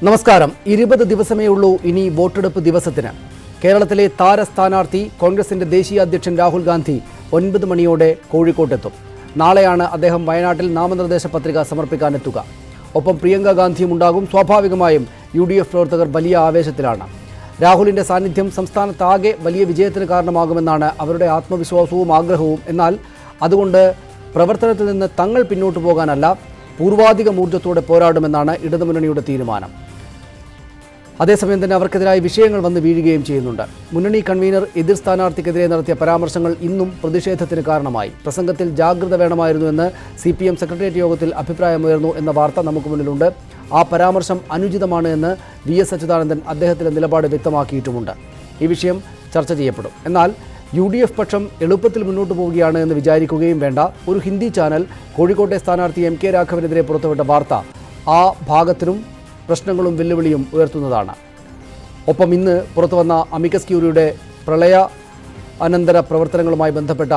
നമസ്കാരം. 20 ദിവസമേ ഉള്ളൂ ഇനി വോട്ടെടുപ്പ് ദിവസത്തിന്. കേരളത്തിലെ താര സ്ഥാനാർത്ഥി കോൺഗ്രസിന്റെ ദേശീയ അധ്യക്ഷൻ രാഹുൽ ഗാന്ധി 9 മണിയോടെ കോഴിക്കോട്ടെത്തും. നാളെയാണ് അദ്ദേഹം വയനാട്ടിൽ നാമനിർദ്ദേശ പത്രിക സമർപ്പിക്കാനെത്തുക. ഒപ്പം പ്രിയങ്ക ഗാന്ധിയും ഉണ്ടാകും. സ്വാഭാവികമായും UDF പ്രവർത്തകർ വലിയ ആവേശത്തിലാണ്. രാഹുലിന്റെ സാന്നിധ്യം സംസ്ഥാനത്താകെ വലിയ വിജയത്തിന് കാരണമാകുമെന്നാണ് അവരുടെ ആത്മവിശ്വാസവും ആഗ്രഹവും. എന്നാൽ അതുകൊണ്ട് പ്രവർത്തനത്തിൽ നിന്ന് തങ്ങൾ പിന്നോട്ടു പോകാനല്ല, പൂർവാധിക ഊർജ്ജത്തോടെ പോരാടുമെന്നാണ് ഇടതുമുന്നണിയുടെ തീരുമാനം. അതേസമയം തന്നെ അവർക്കെതിരായ വിഷയങ്ങൾ വന്ന് വീഴുകയും ചെയ്യുന്നുണ്ട്. മുന്നണി കൺവീനർ എതിർ സ്ഥാനാർത്ഥിക്കെതിരെ നടത്തിയ പരാമർശങ്ങൾ ഇന്നും പ്രതിഷേധത്തിന് കാരണമായി. പ്രസംഗത്തിൽ ജാഗ്രത വേണമായിരുന്നുവെന്ന് CPM സെക്രട്ടേറിയറ്റ് യോഗത്തിൽ അഭിപ്രായമുയർന്നു എന്ന വാർത്ത നമുക്ക് മുന്നിലുണ്ട്. ആ പരാമർശം അനുചിതമാണ് എന്ന് VS അച്യുതാനന്ദൻ അദ്ദേഹത്തിൻ്റെ നിലപാട് വ്യക്തമാക്കിയിട്ടുമുണ്ട്. ഈ വിഷയം ചർച്ച ചെയ്യപ്പെടും. എന്നാൽ UDF പക്ഷം എളുപ്പത്തിൽ മുന്നോട്ട് പോവുകയാണ് എന്ന് വിചാരിക്കുകയും വേണ്ട. ഒരു ഹിന്ദി ചാനൽ കോഴിക്കോട്ടെ സ്ഥാനാർത്ഥി MK രാഘവനെതിരെ പുറത്തുവിട്ട വാർത്ത ആ ഭാഗത്തിനും പ്രശ്നങ്ങളും വെല്ലുവിളിയും ഉയർത്തുന്നതാണ്. ഒപ്പം ഇന്ന് പുറത്തുവന്ന അമിക്കസ് ക്യൂറിയുടെ പ്രളയ അനന്തര പ്രവർത്തനങ്ങളുമായി ബന്ധപ്പെട്ട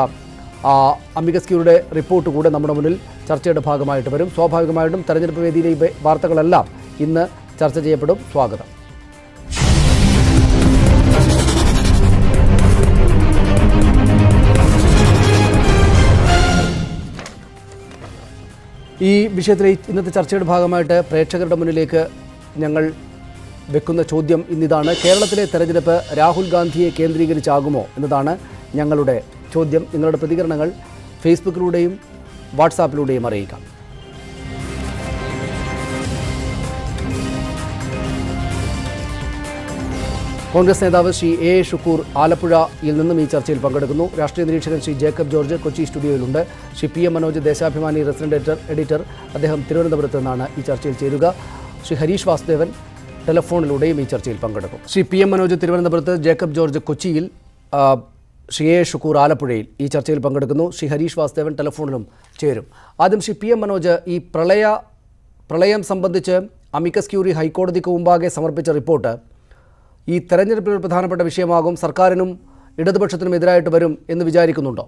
അമിക്കസ് ക്യൂറിയുടെ റിപ്പോർട്ട് കൂടെ നമ്മുടെ മുന്നിൽ ചർച്ചയുടെ ഭാഗമായിട്ട് വരും. സ്വാഭാവികമായിട്ടും തെരഞ്ഞെടുപ്പ് വേദിയിലെ ഈ വാർത്തകളെല്ലാം ഇന്ന് ചർച്ച ചെയ്യപ്പെടും. സ്വാഗതം. ഈ വിഷയത്തിലെ ഇന്നത്തെ ചർച്ചയുടെ ഭാഗമായിട്ട് പ്രേക്ഷകരുടെ മുന്നിലേക്ക് ഞങ്ങൾ വെക്കുന്ന ചോദ്യം ഇന്നിതാണ്: കേരളത്തിലെ തെരഞ്ഞെടുപ്പ് രാഹുൽ ഗാന്ധിയെ കേന്ദ്രീകരിച്ചാകുമോ എന്നതാണ് ഞങ്ങളുടെ ചോദ്യം. നിങ്ങളുടെ പ്രതികരണങ്ങൾ ഫേസ്ബുക്കിലൂടെയും വാട്സാപ്പിലൂടെയും അറിയിക്കാം. കോൺഗ്രസ് നേതാവ് ശ്രീ A. ഷുക്കൂർ ആലപ്പുഴയിൽ നിന്നും ഈ ചർച്ചയിൽ പങ്കെടുക്കുന്നു. രാഷ്ട്രീയ നിരീക്ഷകൻ ശ്രീ ജേക്കബ് ജോർജ് കൊച്ചി സ്റ്റുഡിയോയിലുണ്ട്. Shri PM Manoj Deshabhimani resident editor, അദ്ദേഹം തിരുവനന്തപുരത്ത് നിന്നാണ് ഈ ചർച്ചയിൽ ചേരുക. ശ്രീ ഹരീഷ് വാസുദേവൻ ടെലഫോണിലൂടെയും ഈ ചർച്ചയിൽ പങ്കെടുക്കും. ശ്രീ PM മനോജ് തിരുവനന്തപുരത്ത്, ജേക്കബ് ജോർജ് കൊച്ചിയിൽ, ശ്രീ A. ഷുക്കൂർ ആലപ്പുഴയിൽ ഈ ചർച്ചയിൽ പങ്കെടുക്കുന്നു. ശ്രീ ഹരീഷ് വാസുദേവൻ ടെലഫോണിലും ചേരും. ആദ്യം ശ്രീ PM മനോജ്, ഈ പ്രളയം സംബന്ധിച്ച് അമിക്കസ് ക്യൂറി ഹൈക്കോടതിക്ക് മുമ്പാകെ സമർപ്പിച്ച റിപ്പോർട്ട് ഈ തെരഞ്ഞെടുപ്പിൽ ഒരു പ്രധാനപ്പെട്ട വിഷയമാകും, സർക്കാരിനും ഇടതുപക്ഷത്തിനും എതിരായിട്ട് വരും എന്ന് വിചാരിക്കുന്നുണ്ടോ?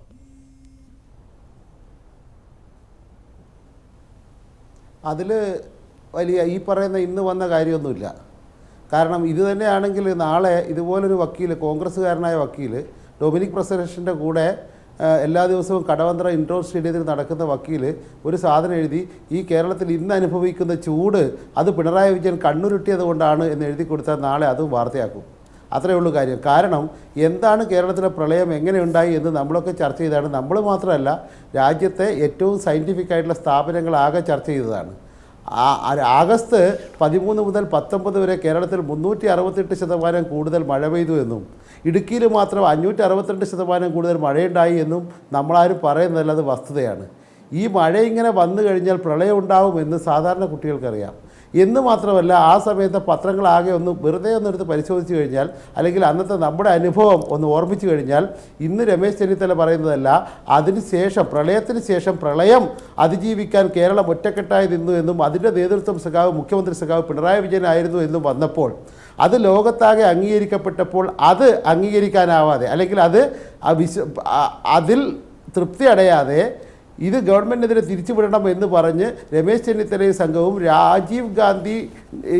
അതിൽ വലിയ ഈ പറയുന്ന ഇന്ന് വന്ന കാര്യമൊന്നുമില്ല. കാരണം ഇത് തന്നെയാണെങ്കിൽ നാളെ ഇതുപോലൊരു വക്കീൽ, കോൺഗ്രസ്സുകാരനായ വക്കീൽ ഡൊമിനിക് പ്രസരേഷൻ്റെ കൂടെ എല്ലാ ദിവസവും കടവന്ത്ര ഇൻഡോർ സ്റ്റേഡിയത്തിൽ നടക്കുന്ന വക്കീൽ ഒരു സാധനം എഴുതി, ഈ കേരളത്തിൽ ഇന്ന് അനുഭവിക്കുന്ന ചൂട് അത് പിണറായി വിജയൻ കണ്ണുരുട്ടിയത് കൊണ്ടാണ് എന്ന് എഴുതി കൊടുത്താൽ നാളെ അതും വാർത്തയാക്കും. അത്രയേ ഉള്ളൂ കാര്യം. കാരണം എന്താണ് കേരളത്തിലെ പ്രളയം എങ്ങനെ ഉണ്ടായി എന്ന് നമ്മളൊക്കെ ചർച്ച ചെയ്തതാണ്. നമ്മൾ മാത്രമല്ല, രാജ്യത്തെ ഏറ്റവും സയൻറ്റിഫിക് ആയിട്ടുള്ള സ്ഥാപനങ്ങൾ ആകെ ചർച്ച ചെയ്തതാണ്. ആഗസ്റ്റ് 13 മുതൽ 19 വരെ കേരളത്തിൽ 368% കൂടുതൽ മഴ പെയ്തു എന്നും ഇടുക്കിയിൽ മാത്രം 562% കൂടുതൽ മഴയുണ്ടായി എന്നും നമ്മളാരും പറയുന്നതല്ല, അത് വസ്തുതയാണ്. ഈ മഴ ഇങ്ങനെ വന്നു കഴിഞ്ഞാൽ പ്രളയം ഉണ്ടാവുമെന്ന് സാധാരണ കുട്ടികൾക്കറിയാം. എന്ന് മാത്രമല്ല, ആ സമയത്ത് പത്രങ്ങളാകെ വെറുതെ ഒന്നെടുത്ത് പരിശോധിച്ച് കഴിഞ്ഞാൽ, അല്ലെങ്കിൽ അന്നത്തെ നമ്മുടെ അനുഭവം ഒന്ന് ഓർമ്മിച്ചു കഴിഞ്ഞാൽ, ഇന്ന് രമേശ് ചെന്നിത്തല പറയുന്നതല്ല, അതിനുശേഷം പ്രളയത്തിന് ശേഷം പ്രളയം അതിജീവിക്കാൻ കേരളം ഒറ്റക്കെട്ടായി നിന്നു എന്നും അതിൻ്റെ നേതൃത്വം മുഖ്യമന്ത്രി സഖാവ് പിണറായി വിജയനായിരുന്നു എന്നും വന്നപ്പോൾ, അത് ലോകത്താകെ അംഗീകരിക്കപ്പെട്ടപ്പോൾ അത് അംഗീകരിക്കാനാവാതെ, അല്ലെങ്കിൽ അതിൽ തൃപ്തി അടയാതെ ഇത് ഗവൺമെൻറ്റിനെതിരെ തിരിച്ചുവിടണം എന്ന് പറഞ്ഞ് രമേശ് ചെന്നിത്തലയും സംഘവും രാജീവ് ഗാന്ധി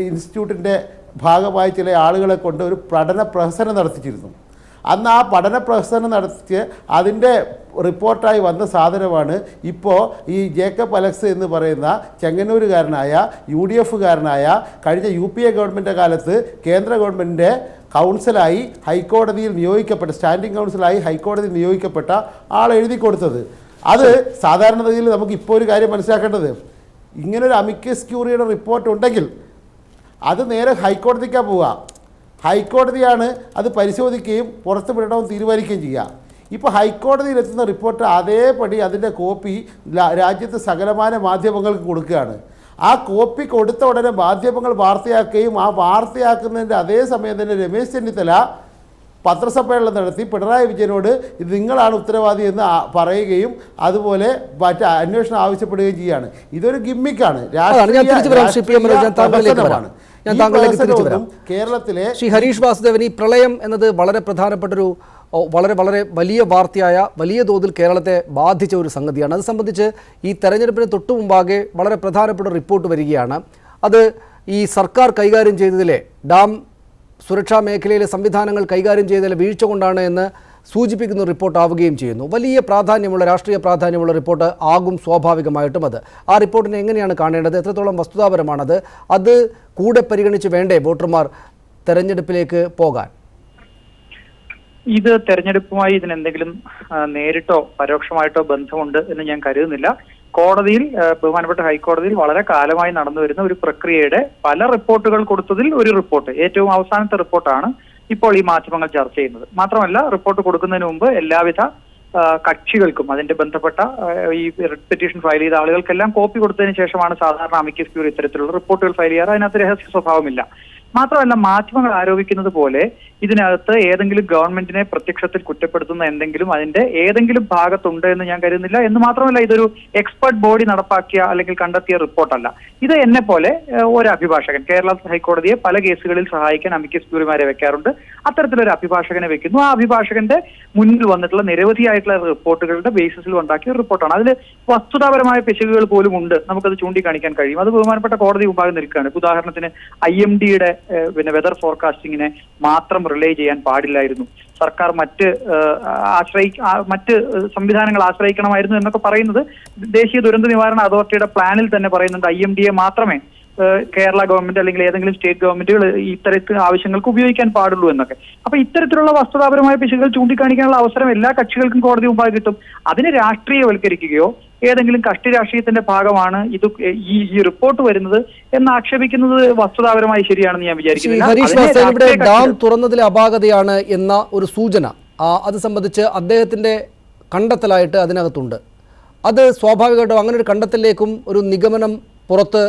ഇൻസ്റ്റിറ്റ്യൂട്ടിൻ്റെ ഭാഗമായി ചില ആളുകളെ കൊണ്ട് ഒരു പഠന പ്രഹസനം നടത്തിച്ചിരുന്നു. അന്ന് ആ പഠന പ്രഹസനം നടത്തി അതിൻ്റെ റിപ്പോർട്ടായി വന്ന സാധനമാണ് ഇപ്പോൾ ഈ ജേക്കബ് അലക്സ് എന്ന് പറയുന്ന ചെങ്ങന്നൂരുകാരനായ UDFകാരനായ കഴിഞ്ഞ UPA ഗവൺമെൻറ് കാലത്ത് കേന്ദ്ര ഗവൺമെൻറ്റിൻ്റെ കൗൺസിലായി ഹൈക്കോടതിയിൽ നിയോഗിക്കപ്പെട്ട, സ്റ്റാൻഡിംഗ് കൗൺസിലായി ഹൈക്കോടതിയിൽ നിയോഗിക്കപ്പെട്ട ആൾ എഴുതി കൊടുത്തത്. അത് സാധാരണഗതിയിൽ നമുക്ക് ഇപ്പോൾ ഒരു കാര്യം മനസ്സിലാക്കേണ്ടത്, ഇങ്ങനൊരു അമിക്കസ് ക്യൂറിയുടെ റിപ്പോർട്ട് ഉണ്ടെങ്കിൽ അത് നേരെ ഹൈക്കോടതിക്കാണ് പോവുക. ഹൈക്കോടതിയാണ് അത് പരിശോധിക്കുകയും പുറത്ത് വിടണമെന്ന് തീരുമാനിക്കുകയും ചെയ്യുക. ഇപ്പോൾ ഹൈക്കോടതിയിലെത്തുന്ന റിപ്പോർട്ട് അതേപടി അതിൻ്റെ കോപ്പി രാജ്യത്തെ സകലമാന മാധ്യമങ്ങൾക്ക് കൊടുക്കുകയാണ്. ആ കോപ്പി കൊടുത്ത ഉടനെ മാധ്യമങ്ങൾ വാർത്തയാക്കുകയും ആ വാർത്തയാക്കുന്നതിൻ്റെ അതേ സമയം തന്നെ രമേശ് ചെന്നിത്തല പത്രസമ്മേളനം നടത്തി പിണറായി വിജയനോട് ഇത് നിങ്ങളാണ് ഉത്തരവാദി എന്ന് പറയുകയും അതുപോലെ മറ്റ് അന്വേഷണം ആവശ്യപ്പെടുകയും ചെയ്യുകയാണ്. ഇതൊരു ഗിമ്മിക്കാണ്, കേരളത്തിലെ. ശ്രീ ഹരീഷ് വാസുദേവൻ, ഈ പ്രളയം എന്നത് വളരെ പ്രധാനപ്പെട്ടൊരു വളരെ വലിയ വാർത്തയായ വലിയ തോതിൽ കേരളത്തെ ബാധിച്ച ഒരു സംഗതിയാണ്. അത് സംബന്ധിച്ച് ഈ തെരഞ്ഞെടുപ്പിന് തൊട്ടു മുമ്പാകെ വളരെ പ്രധാനപ്പെട്ട റിപ്പോർട്ട് വരികയാണ്. അത് ഈ സർക്കാർ കൈകാര്യം ചെയ്തതിലെ ഡാം സുരക്ഷാ മേഖലയിലെ സംവിധാനങ്ങൾ കൈകാര്യം ചെയ്തതിലെ വീഴ്ച കൊണ്ടാണ് എന്ന് സൂചിപ്പിക്കുന്ന റിപ്പോർട്ട് ആവുകയും ചെയ്യുന്നു. വലിയ പ്രാധാന്യമുള്ള രാഷ്ട്രീയ പ്രാധാന്യമുള്ള റിപ്പോർട്ട് ആകും സ്വാഭാവികമായിട്ടും അത്. ആ റിപ്പോർട്ടിനെ എങ്ങനെയാണ് കാണേണ്ടത്? എത്രത്തോളം വസ്തുതാപരമാണത്? അത് കൂടെ പരിഗണിച്ച് വേണ്ടേ വോട്ടർമാർ തെരഞ്ഞെടുപ്പിലേക്ക് പോകാൻ? ഇത് തെരഞ്ഞെടുപ്പുമായി ഇതിനെന്തെങ്കിലും നേരിട്ടോ പരോക്ഷമായിട്ടോ ബന്ധമുണ്ട് എന്ന് ഞാൻ കരുതുന്നില്ല. കോടതിയിൽ, ബഹുമാനപ്പെട്ട ഹൈക്കോടതിയിൽ വളരെ കാലമായി നടന്നു വരുന്ന ഒരു പ്രക്രിയയുടെ പല റിപ്പോർട്ടുകൾ കൊടുത്തതിൽ ഒരു റിപ്പോർട്ട്, ഏറ്റവും അവസാനത്തെ റിപ്പോർട്ടാണ് ഇപ്പോൾ ഈ മാധ്യമങ്ങൾ ചർച്ച ചെയ്യുന്നത്. മാത്രമല്ല, റിപ്പോർട്ട് കൊടുക്കുന്നതിന് മുമ്പ് എല്ലാവിധ കക്ഷികൾക്കും അതിന്റെ ബന്ധപ്പെട്ട ഈ പെറ്റീഷൻ ഫയൽ ചെയ്ത ആളുകൾക്കെല്ലാം കോപ്പി കൊടുത്തതിന് ശേഷമാണ് സാധാരണ അമിക്കസ് ക്യൂറി ഇത്തരത്തിലുള്ള റിപ്പോർട്ടുകൾ ഫയൽ ചെയ്യാറ്. അതിനകത്ത് രഹസ്യ സ്വഭാവമില്ല. മാത്രമല്ല, മാധ്യമങ്ങൾ ആരോപിക്കുന്നത് പോലെ ഇതിനകത്ത് ഏതെങ്കിലും ഗവൺമെന്റിനെ പ്രത്യക്ഷത്തിൽ കുറ്റപ്പെടുത്തുന്ന എന്തെങ്കിലും അതിന്റെ ഏതെങ്കിലും ഭാഗത്തുണ്ട് എന്ന് ഞാൻ കരുതുന്നില്ല. എന്ന് മാത്രമല്ല, ഇതൊരു എക്സ്പെർട്ട് ബോഡി നടപ്പാക്കിയ അല്ലെങ്കിൽ കണ്ടെത്തിയ റിപ്പോർട്ടല്ല. ഇത് എന്നെ പോലെ ഒരു അഭിഭാഷകൻ, കേരള ഹൈക്കോടതിയെ പല കേസുകളിൽ സഹായിക്കാൻ അമിക്കസ് ക്യൂറിമാരെ വെക്കാറുണ്ട്. അത്തരത്തിലൊരു അഭിഭാഷകനെ വെക്കുന്നു. ആ അഭിഭാഷകന്റെ മുന്നിൽ വന്നിട്ടുള്ള നിരവധിയായിട്ടുള്ള റിപ്പോർട്ടുകളുടെ ബേസിസിൽ ഉണ്ടാക്കിയ റിപ്പോർട്ടാണ്. അതിൽ വസ്തുതാപരമായ പിശകുകൾ പോലും ഉണ്ട്, നമുക്കത് ചൂണ്ടിക്കാണിക്കാൻ കഴിയും. അത് ബഹുമാനപ്പെട്ട കോടതി മുമ്പാകെ നിൽക്കുകയാണ്. ഉദാഹരണത്തിന് IMDയുടെ വെതർ ഫോർകാസ്റ്റിങ്ങിനെ മാത്രം റിലേ ചെയ്യാൻ പാടില്ലായിരുന്നു, സർക്കാർ മറ്റ് സംവിധാനങ്ങൾ ആശ്രയിക്കണമായിരുന്നു എന്നൊക്കെ പറയുന്നത് ദേശീയ ദുരന്ത നിവാരണ അതോറിറ്റിയുടെ പ്ലാനിൽ തന്നെ പറയുന്നുണ്ട്. IMDയെ മാത്രമേ കേരള ഗവൺമെന്റ് അല്ലെങ്കിൽ ഏതെങ്കിലും സ്റ്റേറ്റ് ഗവൺമെന്റുകൾ ഇത്തരത്തിൽ ആവശ്യങ്ങൾക്ക് ഉപയോഗിക്കാൻ പാടുള്ളൂ എന്നൊക്കെ. അപ്പൊ ഇത്തരത്തിലുള്ള വസ്തുതാപരമായ പിശകുകൾ ചൂണ്ടിക്കാണിക്കാനുള്ള അവസരം എല്ലാ കക്ഷികൾക്കും കോടതി മുമ്പാകെ കിട്ടും. അതിനെ രാഷ്ട്രീയവൽക്കരിക്കുകയോ ഏതെങ്കിലും കക്ഷി രാഷ്ട്രീയത്തിന്റെ ഭാഗമാണ് ഇത് ഈ റിപ്പോർട്ട് വരുന്നത് എന്ന് ആക്ഷേപിക്കുന്നത് വസ്തുതാപരമായി ശരിയാണെന്ന് ഞാൻ വിചാരിക്കുന്നില്ല. ഡാം തുറന്നതിലെ അപാകതയാണ് എന്ന ഒരു സൂചന അത് സംബന്ധിച്ച് അദ്ദേഹത്തിന്റെ കണ്ടെത്തലായിട്ട് അതിനകത്തുണ്ട്. അത് സ്വാഭാവികമായിട്ടും അങ്ങനെ ഒരു കണ്ടെത്തലിലേക്കും ഒരു നിഗമനം പുറത്ത്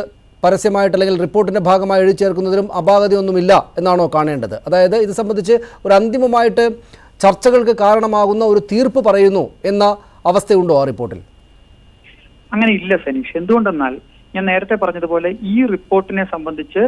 പരസ്യമായിട്ട് അല്ലെങ്കിൽ റിപ്പോർട്ടിന്റെ ഭാഗമായി എഴുതി ചേർക്കുന്നതിലും അപാകതയൊന്നുമില്ല എന്നാണോ കാണേണ്ടത്? അതായത് ഇത് സംബന്ധിച്ച് ഒരു അന്തിമമായിട്ട് ചർച്ചകൾക്ക് കാരണമാകുന്ന ഒരു തീർപ്പ് പറയുന്നു എന്ന അവസ്ഥയുണ്ടോ ആ റിപ്പോർട്ടിൽ? അങ്ങനെ ഇല്ല സനീഷ്. എന്തുകൊണ്ടെന്നാൽ, ഞാൻ നേരത്തെ പറഞ്ഞതുപോലെ ഈ റിപ്പോർട്ടിനെ സംബന്ധിച്ച്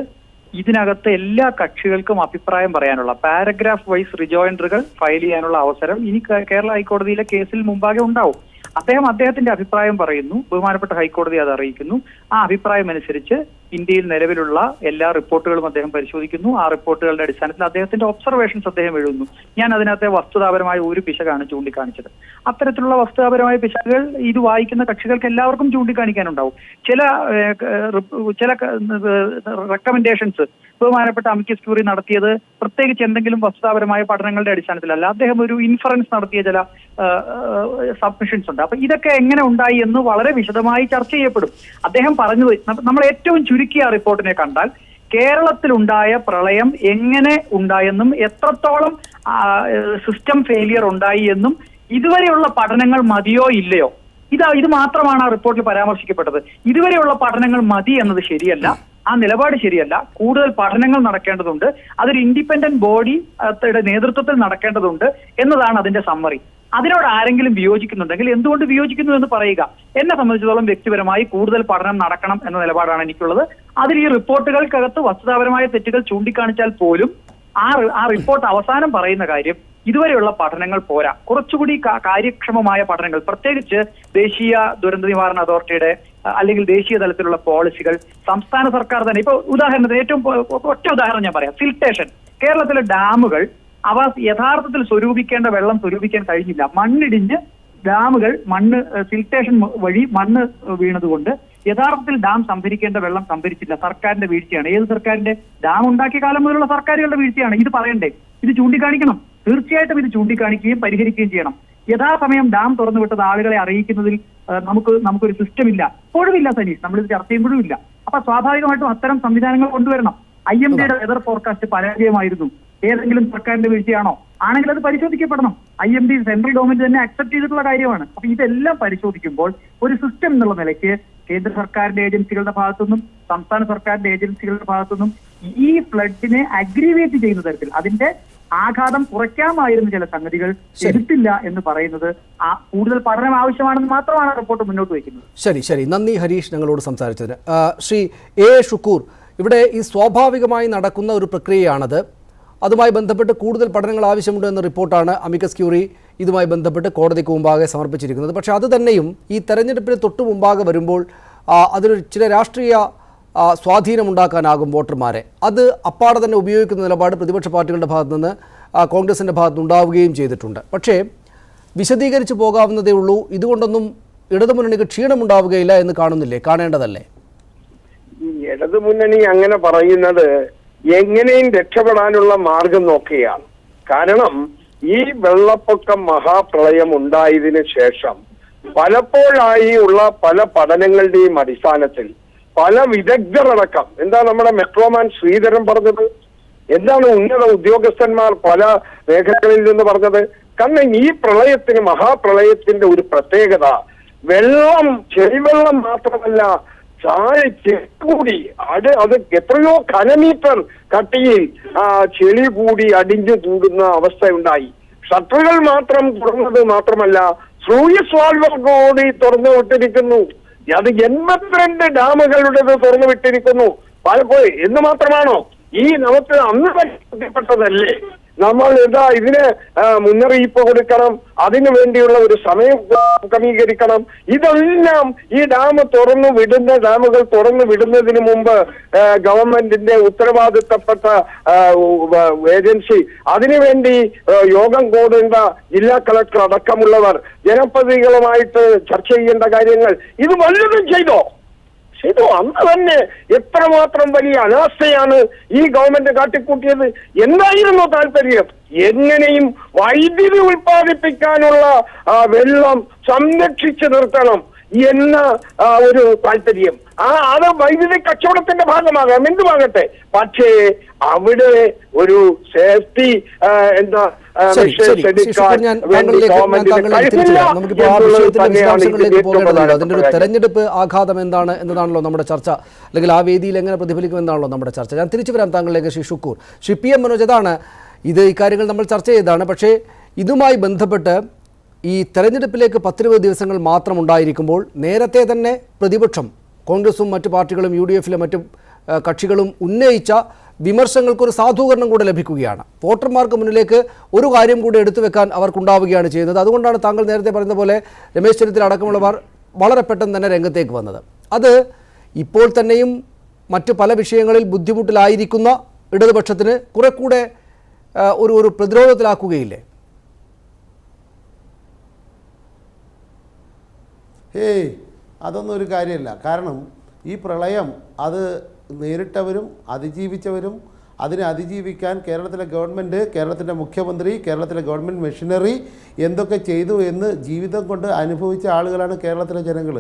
ഇതിനകത്ത് എല്ലാ കക്ഷികൾക്കും അഭിപ്രായം പറയാനുള്ള പാരഗ്രാഫ് വൈസ് റിജോയിൻഡറുകൾ ഫയൽ ചെയ്യാനുള്ള അവസരം ഇനി കേരള ഹൈക്കോടതിയിലെ കേസിൽ മുമ്പാകെ ഉണ്ടാവും. അദ്ദേഹത്തിന്റെ അഭിപ്രായം പറയുന്നു, ബഹുമാനപ്പെട്ട ഹൈക്കോടതി അത് അറിയിക്കുന്നു. ആ അഭിപ്രായം അനുസരിച്ച് ഇന്ത്യയിൽ നിലവിലുള്ള എല്ലാ റിപ്പോർട്ടുകളും അദ്ദേഹം പരിശോധിക്കുന്നു. ആ റിപ്പോർട്ടുകളുടെ അടിസ്ഥാനത്തിൽ അദ്ദേഹത്തിന്റെ ഒബ്സർവേഷൻസ് അദ്ദേഹം എഴുതുന്നു. ഞാൻ അതിനകത്തെ വസ്തുതാപരമായ ഒരു പിശകാണ് ചൂണ്ടിക്കാണിച്ചത്. അത്തരത്തിലുള്ള വസ്തുതാപരമായ പിശകുകൾ ഇത് വായിക്കുന്ന കക്ഷികൾക്ക് എല്ലാവർക്കും ചൂണ്ടിക്കാണിക്കാനുണ്ടാവും. ചില റെക്കമെൻഡേഷൻസ് ബഹുമാനപ്പെട്ട അമിക്കസ് ക്യൂറി നടത്തിയത് പ്രത്യേകിച്ച് എന്തെങ്കിലും വസ്തുതാപരമായ പഠനങ്ങളുടെ അടിസ്ഥാനത്തിലല്ല. അദ്ദേഹം ഒരു ഇൻഫറൻസ് നടത്തിയ ചില സബ്മിഷൻസ് ഉണ്ട്. അപ്പൊ ഇതൊക്കെ എങ്ങനെ ഉണ്ടായി എന്ന് വളരെ വിശദമായി ചർച്ച ചെയ്യപ്പെടും. അദ്ദേഹം പറഞ്ഞത്, നമ്മൾ ഏറ്റവും ചുരുക്കിയ റിപ്പോർട്ടിനെ കണ്ടാൽ കേരളത്തിലുണ്ടായ പ്രളയം എങ്ങനെ ഉണ്ടായെന്നും എത്രത്തോളം സിസ്റ്റം ഫെയിലിയർ ഉണ്ടായി എന്നും ഇതുവരെയുള്ള പഠനങ്ങൾ മതിയോ ഇല്ലയോ, ഇത് മാത്രമാണ് ആ റിപ്പോർട്ടിൽ പരാമർശിക്കപ്പെട്ടത്. ഇതുവരെയുള്ള പഠനങ്ങൾ മതി എന്നത് ശരിയല്ല, ആ നിലപാട് ശരിയല്ല. കൂടുതൽ പഠനങ്ങൾ നടക്കേണ്ടതുണ്ട്, അതൊരു ഇൻഡിപെൻഡന്റ് ബോഡിയുടെ നേതൃത്വത്തിൽ നടക്കേണ്ടതുണ്ട് എന്നതാണ് അതിന്റെ സമ്മറി. അതിനോട് ആരെങ്കിലും വിയോജിക്കുന്നുണ്ടെങ്കിൽ എന്തുകൊണ്ട് വിയോജിക്കുന്നു എന്ന് പറയുക. എന്നെ സംബന്ധിച്ചിടത്തോളം വ്യക്തിപരമായി കൂടുതൽ പഠനം നടക്കണം എന്ന നിലപാടാണ് എനിക്കുള്ളത്. അതിൽ ഈ റിപ്പോർട്ടുകൾക്കകത്ത് വസ്തുതാപരമായ തെറ്റുകൾ ചൂണ്ടിക്കാണിച്ചാൽ പോലും ആ റിപ്പോർട്ട് അവസാനം പറയുന്ന കാര്യം ഇതുവരെയുള്ള പഠനങ്ങൾ പോരാ, കുറച്ചുകൂടി കാര്യക്ഷമമായ പഠനങ്ങൾ, പ്രത്യേകിച്ച് ദേശീയ ദുരന്ത നിവാരണ അതോറിറ്റിയുടെ അല്ലെങ്കിൽ ദേശീയ തലത്തിലുള്ള പോളിസികൾ, സംസ്ഥാന സർക്കാർ തന്നെ. ഇപ്പൊ ഉദാഹരണത്തിന് ഏറ്റവും ഒറ്റ ഉദാഹരണം ഞാൻ പറയാം. സിൽട്ടേഷൻ. കേരളത്തിലെ ഡാമുകൾ അവ യഥാർത്ഥത്തിൽ സ്വരൂപിക്കേണ്ട വെള്ളം സ്വരൂപിക്കാൻ കഴിഞ്ഞില്ല. മണ്ണിടിഞ്ഞ് ഡാമുകൾ സിൽട്ടേഷൻ വഴി മണ്ണ് വീണതുകൊണ്ട് യഥാർത്ഥത്തിൽ ഡാം സംഭരിക്കേണ്ട വെള്ളം സംഭരിച്ചില്ല. സർക്കാരിന്റെ വീഴ്ചയാണ്. ഏത് സർക്കാരിന്റെ? ഡാം ഉണ്ടാക്കിയ കാലം മുതലുള്ള സർക്കാരുകളുടെ വീഴ്ചയാണ്. ഇത് പറയണ്ടേ? ഇത് ചൂണ്ടിക്കാണിക്കണം. തീർച്ചയായിട്ടും ഇത് ചൂണ്ടിക്കാണിക്കുകയും പരിഹരിക്കുകയും ചെയ്യണം. യഥാസമയം ഡാം തുറന്നു വിട്ടത് ആളുകളെ അറിയിക്കുന്നതിൽ നമുക്കൊരു സിസ്റ്റം ഇല്ല, ഇപ്പോഴും ഇല്ല സനീഷ്. നമ്മളിത് ചർച്ച ചെയ്യുമ്പോഴും ഇല്ല. അപ്പൊ സ്വാഭാവികമായിട്ടും അത്തരം സംവിധാനങ്ങൾ കൊണ്ടുവരണം. IMDയുടെ വെതർ ഫോർകാസ്റ്റ് പരാജയമായിരുന്നു, ഏതെങ്കിലും സർക്കാരിന്റെ വീഴ്ചയാണോ? ആണെങ്കിൽ അത് പരിശോധിക്കപ്പെടണം. IMD സെൻട്രൽ ഗവൺമെന്റ് തന്നെ അക്സെപ്റ്റ് ചെയ്തിട്ടുള്ള കാര്യമാണ്. അപ്പൊ ഇതെല്ലാം പരിശോധിക്കുമ്പോൾ ഒരു സിസ്റ്റം എന്നുള്ള നിലയ്ക്ക് കേന്ദ്ര സർക്കാരിന്റെ ഏജൻസികളുടെ ഭാഗത്തുനിന്നും സംസ്ഥാന സർക്കാരിന്റെ ഏജൻസികളുടെ ഭാഗത്തുനിന്നും ഈ ഫ്ലഡിനെ അഗ്രിവേറ്റ് ചെയ്യുന്ന തരത്തിൽ അതിന്റെ ആഘാതം കുറയ്ക്കാമായിരുന്ന ചില സംഗതികൾ എടുത്തില്ല എന്ന് പറയുന്നത് കൂടുതൽ പഠനം ആവശ്യമാണെന്ന് മാത്രമാണ് റിപ്പോർട്ട് മുന്നോട്ട് വയ്ക്കുന്നത്. ശരി, നന്ദി ഹരീഷ് ഞങ്ങളോട് സംസാരിച്ചതിന്. ശ്രീ A. ഷുക്കൂർ, ഇവിടെ ഈ സ്വാഭാവികമായി നടക്കുന്ന ഒരു പ്രക്രിയയാണത്. അതുമായി ബന്ധപ്പെട്ട് കൂടുതൽ പഠനങ്ങൾ ആവശ്യമുണ്ട് എന്ന റിപ്പോർട്ടാണ് അമിക്കസ് ക്യൂറി ഇതുമായി ബന്ധപ്പെട്ട് കോടതിക്ക് മുമ്പാകെ സമർപ്പിച്ചിരിക്കുന്നത്. പക്ഷേ അത് തന്നെയും ഈ തെരഞ്ഞെടുപ്പിന് തൊട്ടു മുമ്പാകെ വരുമ്പോൾ അതിലൊരു ചില രാഷ്ട്രീയ സ്വാധീനമുണ്ടാക്കാനാകും വോട്ടർമാരെ. അത് അപ്പാടെ തന്നെ ഉപയോഗിക്കുന്ന നിലപാട് പ്രതിപക്ഷ പാർട്ടികളുടെ ഭാഗത്തു നിന്ന് കോൺഗ്രസിൻ്റെ ഭാഗത്ത് ഉണ്ടാവുകയും ചെയ്തിട്ടുണ്ട്. പക്ഷേ വിശദീകരിച്ച് പോകാവുന്നതേ ഉള്ളൂ. ഇതുകൊണ്ടൊന്നും ഇടതുമുന്നണിക്ക് ക്ഷീണമുണ്ടാവുകയില്ല എന്ന് കാണുന്നില്ലേ? കാണേണ്ടതല്ലേ? ഈ ഇടതുമുന്നണി അങ്ങനെ പറയുന്നത് എങ്ങനെയും രക്ഷപ്പെടാനുള്ള മാർഗം നോക്കുകയാണ്. കാരണം ഈ വെള്ളപ്പൊക്കം മഹാപ്രളയം ഉണ്ടായതിനു ശേഷം പലപ്പോഴായി ഉള്ള പല പഠനങ്ങളുടെയും അടിസ്ഥാനത്തിൽ പല വിദഗ്ധരടക്കം, എന്താ നമ്മുടെ മെട്രോമാൻ ശ്രീധരൻ പറഞ്ഞത്, എന്താണ് ഉന്നത ഉദ്യോഗസ്ഥന്മാർ പല മേഖലകളിൽ നിന്ന് പറഞ്ഞത്? കാരണം ഈ പ്രളയത്തിന്, മഹാപ്രളയത്തിന്റെ ഒരു പ്രത്യേകത വെള്ളം, ചെളിവെള്ളം മാത്രമല്ല, ചെളി കൂടി അത് എത്രയോ ഘനമീറ്റർ കട്ടിയിൽ ചെളി കൂടി അടിഞ്ഞു കൂടുന്ന അവസ്ഥയുണ്ടായി. ഷട്ടറുകൾ മാത്രം തുറന്നത് മാത്രമല്ല, സ്ലൂയിസ് വാൽവ് കൂടി തുറന്നു വിട്ടിരിക്കുന്നു. അത് 82 ഡാമുകളുടേത് തുറന്നു വിട്ടിരിക്കുന്നു. പലപ്പോഴും എന്ന് മാത്രമാണോ ഈ നമുക്ക് അന്ന് ബന്ധപ്പെട്ടതല്ലേ? നമ്മൾ ഇതിന് മുന്നറിയിപ്പ് കൊടുക്കണം, അതിനു വേണ്ടിയുള്ള ഒരു സമയം ക്രമീകരിക്കണം. ഇതെല്ലാം ഈ ഡാമുകൾ തുറന്നു വിടുന്നതിന് മുമ്പ് ഗവൺമെന്റിന്റെ ഉത്തരവാദിത്തപ്പെട്ട ഏജൻസി, അതിനുവേണ്ടി യോഗം കൂടേണ്ട ജില്ലാ കളക്ടർ അടക്കമുള്ളവർ ജനപ്രതിനിധികളുമായിട്ട് ചർച്ച ചെയ്യേണ്ട കാര്യങ്ങൾ ഇത് വല്ലതും ചെയ്തോ? അന്ന് തന്നെ എത്രമാത്രം വലിയ അനാസ്ഥയാണ് ഈ ഗവൺമെന്റ് കാട്ടിക്കൂട്ടിയത്. എന്തായിരുന്നു താല്പര്യം? എങ്ങനെയും വൈദ്യുതി ഉൽപ്പാദിപ്പിക്കാനുള്ള വെള്ളം സംരക്ഷിച്ചു നിർത്തണം എന്ന ഒരു താല്പര്യം. അത് വൈദ്യുതി കച്ചവടത്തിന്റെ ഭാഗമാകാം, എന്തുമാകട്ടെ. പക്ഷേ അവിടെ ഒരു സേഫ്റ്റി അതിന്റെ ഒരു തെരഞ്ഞെടുപ്പ് ആഘാതം എന്താണ് എന്നതാണല്ലോ നമ്മുടെ ചർച്ച, അല്ലെങ്കിൽ ആ വേദിയിൽ എങ്ങനെ പ്രതിഫലിക്കുമെന്നാണല്ലോ നമ്മുടെ ചർച്ച. ഞാൻ തിരിച്ചു വരാം താങ്കളിലേക്ക്. ശ്രീ ഷുക്കൂർ, ശ്രീ PM മനോജ്, അതാണ് ഇക്കാര്യങ്ങൾ നമ്മൾ ചർച്ച ചെയ്തതാണ്. പക്ഷേ ഇതുമായി ബന്ധപ്പെട്ട് ഈ തെരഞ്ഞെടുപ്പിലേക്ക് 10-20 ദിവസങ്ങൾ മാത്രം ഉണ്ടായിരിക്കുമ്പോൾ നേരത്തെ തന്നെ പ്രതിപക്ഷം, കോൺഗ്രസും മറ്റു പാർട്ടികളും UDF-ലെ മറ്റു കക്ഷികളും ഉന്നയിച്ച വിമർശനങ്ങൾക്കൊരു സാധൂകരണം കൂടെ ലഭിക്കുകയാണ്. വോട്ടർമാർക്ക് മുന്നിലേക്ക് ഒരു കാര്യം കൂടെ എടുത്തു വെക്കാൻ അവർക്കുണ്ടാവുകയാണ് ചെയ്യുന്നത്. അതുകൊണ്ടാണ് താങ്കൾ നേരത്തെ പറയുന്ന പോലെ രമേശ് ചെന്നിത്തല അടക്കമുള്ളവർ വളരെ പെട്ടെന്ന് തന്നെ രംഗത്തേക്ക് വന്നത്. അത് ഇപ്പോൾ തന്നെയും മറ്റു പല വിഷയങ്ങളിൽ ബുദ്ധിമുട്ടിലായിരിക്കുന്ന ഇടതുപക്ഷത്തിന് കുറെ കൂടെ ഒരു പ്രതിരോധത്തിലാക്കുകയില്ലേ? അതൊന്നും ഒരു കാര്യമല്ല. കാരണം ഈ പ്രളയം അത് നേരിട്ടവരും അതിജീവിച്ചവരും അതിനെ അതിജീവിക്കാൻ കേരളത്തിലെ ഗവൺമെൻറ്, കേരളത്തിൻ്റെ മുഖ്യമന്ത്രി, കേരളത്തിലെ ഗവൺമെൻറ് മെഷീനറി എന്തൊക്കെ ചെയ്തു എന്ന് ജീവിതം കൊണ്ട് അനുഭവിച്ച ആളുകളാണ് കേരളത്തിലെ ജനങ്ങൾ.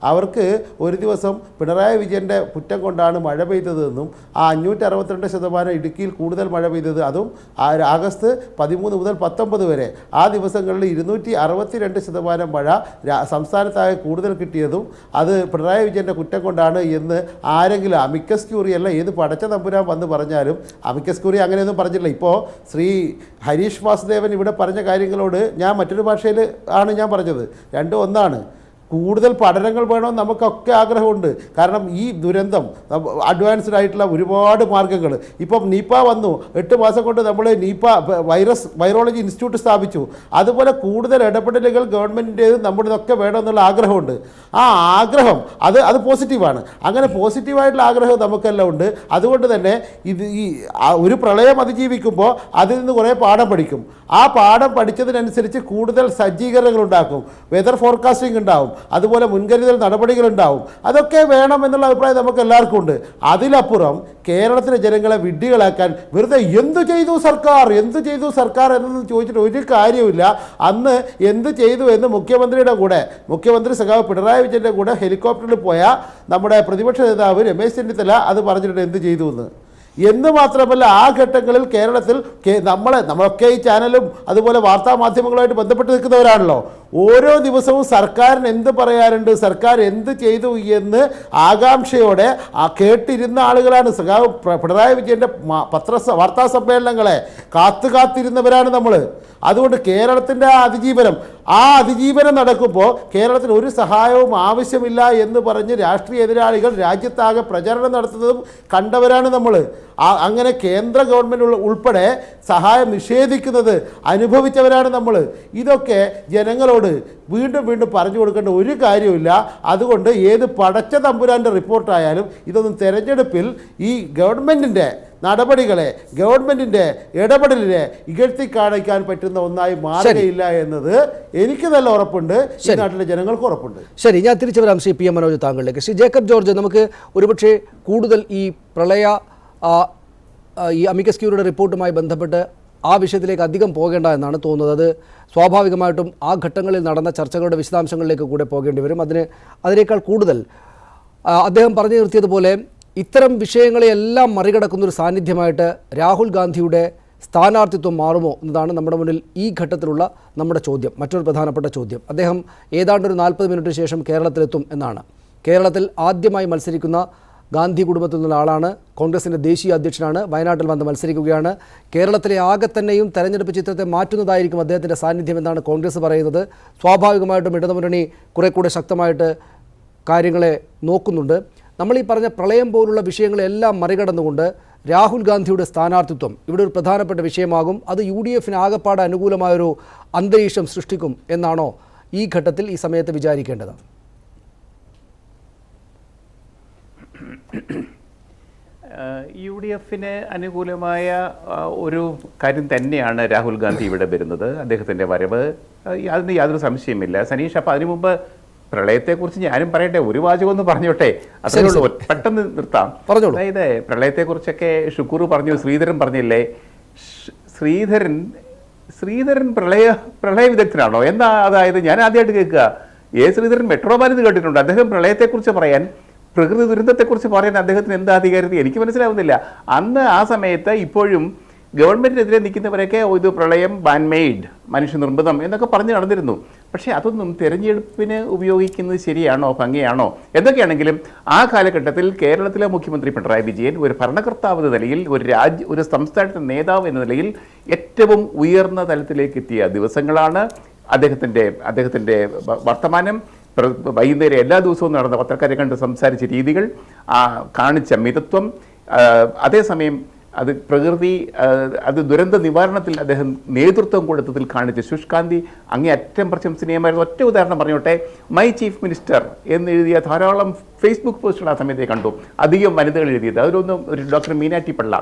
അവർക്ക് ഒരു ദിവസം പിണറായി വിജയൻ്റെ കുറ്റം കൊണ്ടാണ് മഴ പെയ്തതെന്നും ആ 562% ഇടുക്കിയിൽ കൂടുതൽ മഴ പെയ്തത്, അതും ആഗസ്റ്റ് 13 മുതൽ 19 വരെ ആ ദിവസങ്ങളിൽ 262% മഴ സംസ്ഥാനത്താകെ കൂടുതൽ കിട്ടിയതും അത് പിണറായി വിജയൻ്റെ കുറ്റം കൊണ്ടാണ് എന്ന് ആരെങ്കിലും അമിക്കസ് ക്യൂറി അല്ല ഏത് പടച്ച തമ്പുരാൻ വന്ന് പറഞ്ഞാലും, അമിക്കസ് ക്യൂറി അങ്ങനെയൊന്നും പറഞ്ഞില്ല. ഇപ്പോൾ ശ്രീ ഹരീഷ് വാസുദേവൻ ഇവിടെ പറഞ്ഞ കാര്യങ്ങളോട് ഞാൻ മറ്റൊരു ഭാഷയിൽ ആണ് ഞാൻ പറഞ്ഞത്, രണ്ടും ഒന്നാണ്. കൂടുതൽ പഠനങ്ങൾ വേണമെന്ന് നമുക്കൊക്കെ ആഗ്രഹമുണ്ട്. കാരണം ഈ ദുരന്തം അഡ്വാൻസ്ഡ് ആയിട്ടുള്ള ഒരുപാട് മാർഗ്ഗങ്ങൾ, ഇപ്പം നിപ വന്നു, 8 മാസം കൊണ്ട് നമ്മൾ നിപ വൈറോളജി ഇൻസ്റ്റിറ്റ്യൂട്ട് സ്ഥാപിച്ചു. അതുപോലെ കൂടുതൽ ഇടപെടലുകൾ ഗവൺമെൻറ്റിൻ്റേത് നമ്മുടെതൊക്കെ വേണമെന്നുള്ള ആഗ്രഹമുണ്ട്. ആ ആഗ്രഹം അത് പോസിറ്റീവാണ്. അങ്ങനെ പോസിറ്റീവായിട്ടുള്ള ആഗ്രഹം നമുക്കെല്ലാം ഉണ്ട്. അതുകൊണ്ട് തന്നെ ഈ ഒരു പ്രളയം അതിജീവിക്കുമ്പോൾ അതിൽ നിന്ന് കുറേ പാഠം പഠിക്കും. ആ പാഠം പഠിച്ചതിനനുസരിച്ച് കൂടുതൽ സജ്ജീകരണങ്ങൾ ഉണ്ടാക്കും, വെതർ ഫോർകാസ്റ്റിംഗ് ഉണ്ടാവും, അതുപോലെ മുൻകരുതൽ നടപടികളുണ്ടാവും. അതൊക്കെ വേണം എന്നുള്ള അഭിപ്രായം നമുക്ക് എല്ലാവർക്കും ഉണ്ട്. അതിലപ്പുറം കേരളത്തിലെ ജനങ്ങളെ വിഡ്ഢികളാക്കാൻ വെറുതെ എന്തു ചെയ്തു സർക്കാർ എന്നൊന്നും ചോദിച്ചിട്ട് ഒരു കാര്യമില്ല. അന്ന് എന്ത് ചെയ്തു എന്ന് മുഖ്യമന്ത്രി സഖാവ് പിണറായി വിജയൻ്റെ കൂടെ ഹെലികോപ്റ്ററിൽ പോയ നമ്മുടെ പ്രതിപക്ഷ നേതാവ് രമേശ് ചെന്നിത്തല അത് പറഞ്ഞിട്ടുണ്ട് എന്ത് ചെയ്തു എന്ന് മാത്രമല്ല, ആ ഘട്ടങ്ങളിൽ കേരളത്തിൽ നമ്മളൊക്കെ ഈ ചാനലും അതുപോലെ വാർത്താ മാധ്യമങ്ങളുമായിട്ട് ബന്ധപ്പെട്ട് നിൽക്കുന്നവരാണല്ലോ. ഓരോ ദിവസവും സർക്കാരിന് എന്ത് പറയാനുണ്ട്, സർക്കാർ എന്ത് ചെയ്തു എന്ന് ആകാംക്ഷയോടെ കേട്ടിരുന്ന ആളുകളാണ്. സഖാവ് പിണറായി വിജയൻ്റെ വാർത്താ സമ്മേളനങ്ങളെ കാത്തിരുന്നവരാണ് നമ്മൾ. അതുകൊണ്ട് കേരളത്തിൻ്റെ ആ അതിജീവനം നടക്കുമ്പോൾ കേരളത്തിന് ഒരു സഹായവും ആവശ്യമില്ല എന്ന് പറഞ്ഞ് രാഷ്ട്രീയ എതിരാളികൾ രാജ്യത്താകെ പ്രചരണം നടത്തുന്നതും കണ്ടവരാണ് നമ്മൾ. അങ്ങനെ കേന്ദ്ര ഗവൺമെൻറ് ഉൾപ്പെടെ സഹായം നിഷേധിക്കുന്നത് അനുഭവിച്ചവരാണ് നമ്മൾ. ഇതൊക്കെ ജനങ്ങളോട് വീണ്ടും വീണ്ടും പറഞ്ഞു കൊടുക്കേണ്ട ഒരു കാര്യമില്ല. അതുകൊണ്ട് ഏത് പടച്ച തമ്പുരാൻ്റെ റിപ്പോർട്ടായാലും ഇതൊന്നും തെരഞ്ഞെടുപ്പിൽ ഈ ഗവൺമെൻറ്റിൻ്റെ നടപടികളെ, ഗവൺമെൻറ്റിൻ്റെ ഇടപെടലിനെ ഇകഴ്ത്തി കാണിക്കാൻ പറ്റുന്ന ഒന്നായി മാറുകയില്ല എന്നത് എനിക്ക് നല്ല ഉറപ്പുണ്ട്, ഈ നാട്ടിലെ ജനങ്ങൾക്ക് ഉറപ്പുണ്ട്. ശരി, ഞാൻ തിരിച്ചു വരാം ശ്രീ PM മനോജ് താങ്കളിലേക്ക്. ശ്രീ ജേക്കബ് ജോർജ്, നമുക്ക് ഒരുപക്ഷെ കൂടുതൽ ഈ പ്രളയ ഈ അമിക്കസ് ക്യൂറിയുടെ റിപ്പോർട്ടുമായി ബന്ധപ്പെട്ട് ആ വിഷയത്തിലേക്ക് അധികം പോകേണ്ട എന്നാണ് തോന്നുന്നത്. അത് സ്വാഭാവികമായിട്ടും ആ ഘട്ടങ്ങളിൽ നടന്ന ചർച്ചകളുടെ വിശദാംശങ്ങളിലേക്ക് കൂടെ പോകേണ്ടി വരും. അതിനേക്കാൾ കൂടുതൽ അദ്ദേഹം പറഞ്ഞു നിർത്തിയതുപോലെ ഇത്തരം വിഷയങ്ങളെയെല്ലാം മറികടക്കുന്നൊരു സാന്നിധ്യമായിട്ട് രാഹുൽ ഗാന്ധിയുടെ സ്ഥാനാർത്ഥിത്വം മാറുമോ എന്നതാണ് നമ്മുടെ മുന്നിൽ ഈ ഘട്ടത്തിലുള്ള നമ്മുടെ ചോദ്യം. മറ്റൊരു പ്രധാനപ്പെട്ട ചോദ്യം, അദ്ദേഹം ഏതാണ്ടൊരു 40 മിനിറ്റിന് ശേഷം കേരളത്തിലെത്തും എന്നാണ്. കേരളത്തിൽ ആദ്യമായി മത്സരിക്കുന്ന ഗാന്ധി കുടുംബത്തിൽ നിന്നുള്ള ആളാണ്, കോൺഗ്രസിൻ്റെ ദേശീയ അധ്യക്ഷനാണ്, വയനാട്ടിൽ വന്ന് മത്സരിക്കുകയാണ്. കേരളത്തിലെ ആകെ തന്നെയും തെരഞ്ഞെടുപ്പ് ചിത്രത്തെ മാറ്റുന്നതായിരിക്കും അദ്ദേഹത്തിൻ്റെ സാന്നിധ്യം എന്നാണ് കോൺഗ്രസ് പറയുന്നത്. സ്വാഭാവികമായിട്ടും ഇടതുമുന്നണി കുറെ കൂടെ ശക്തമായിട്ട് കാര്യങ്ങളെ നോക്കുന്നുണ്ട്. നമ്മൾ ഈ പറഞ്ഞ പ്രളയം പോലുള്ള വിഷയങ്ങളെല്ലാം മറികടന്നുകൊണ്ട് രാഹുൽ ഗാന്ധിയുടെ സ്ഥാനാർത്ഥിത്വം ഇവിടെ ഒരു പ്രധാനപ്പെട്ട വിഷയമാകും. അത് UDFന് ആകെപ്പാടെ അനുകൂലമായൊരു അന്തരീക്ഷം സൃഷ്ടിക്കും എന്നാണോ ഈ ഘട്ടത്തിൽ ഈ സമയത്ത് വിചാരിക്കേണ്ടത്? UDFന് അനുകൂലമായ ഒരു കാര്യം തന്നെയാണ് രാഹുൽ ഗാന്ധി ഇവിടെ വരുന്നത്, അദ്ദേഹത്തിൻ്റെ വരവ്. അതിന് യാതൊരു സംശയമില്ല. സനീഷ്, അപ്പോൾ അതിനു മുമ്പ് പ്രളയത്തെക്കുറിച്ച് ഞാനും പറയട്ടെ, ഒരു വാചകം ഒന്ന് പറഞ്ഞോട്ടെ, അത്രയുള്ളൂ, പെട്ടെന്ന് നിർത്താം. അതായത് പ്രളയത്തെക്കുറിച്ചൊക്കെ ഷുക്കൂർ പറഞ്ഞു, ശ്രീധരൻ പറഞ്ഞില്ലേ? ശ്രീധരൻ പ്രളയ വിദഗ്ധനാണോ എന്താ? അതായത് ഞാൻ ആദ്യമായിട്ട് കേൾക്കുക. ശ്രീധരൻ മെട്രോമാനിന്ന് കേട്ടിട്ടുണ്ട്. അദ്ദേഹം പ്രളയത്തെക്കുറിച്ച് പറയാൻ, പ്രകൃതി ദുരന്തത്തെക്കുറിച്ച് പറയാൻ അദ്ദേഹത്തിന് എന്താ അധികാരത്തിൽ എനിക്ക് മനസ്സിലാവുന്നില്ല. അന്ന് ആ സമയത്ത് ഇപ്പോഴും ഗവൺമെൻറ്റിനെതിരെ നിൽക്കുന്നവരൊക്കെ ഇത് പ്രളയം മാൻമെയ്ഡ്, മനുഷ്യനിർമ്മിതം എന്നൊക്കെ പറഞ്ഞ് നടന്നിരുന്നു. പക്ഷേ അതൊന്നും തിരഞ്ഞെടുപ്പിന് ഉപയോഗിക്കുന്നത് ശരിയാണോ, ഭംഗിയാണോ? എന്തൊക്കെയാണെങ്കിലും ആ കാലഘട്ടത്തിൽ കേരളത്തിലെ മുഖ്യമന്ത്രി പിണറായി വിജയൻ ഒരു ഭരണകർത്താവ് എന്ന നിലയിൽ, ഒരു സംസ്ഥാനത്തെ നേതാവ് എന്ന നിലയിൽ ഏറ്റവും ഉയർന്ന തലത്തിലേക്ക് എത്തിയ ദിവസങ്ങളാണ്. അദ്ദേഹത്തിൻ്റെ വർത്തമാനം, വൈകുന്നേരം എല്ലാ ദിവസവും നടന്ന പത്രക്കാരെ കണ്ട് സംസാരിച്ച രീതികൾ, കാണിച്ച മിതത്വം, അതേസമയം അത് ദുരന്ത നിവാരണത്തിൽ അദ്ദേഹം നേതൃത്വം കൊടുത്തതിൽ കാണിച്ച ശുഷ്കാന്തി അങ്ങേയറ്റം പ്രശംസനീയമായിരുന്നു. ഒറ്റ ഉദാഹരണം പറഞ്ഞോട്ടെ, മൈ ചീഫ് മിനിസ്റ്റർ എന്നെഴുതിയ ധാരാളം ഫേസ്ബുക്ക് പോസ്റ്റുകൾ ആ സമയത്തെ കണ്ടു, അധികം വനിതകൾ എഴുതിയത്. അതിലൊന്നും ഒരു ഡോക്ടർ മീനാറ്റി പിള്ള,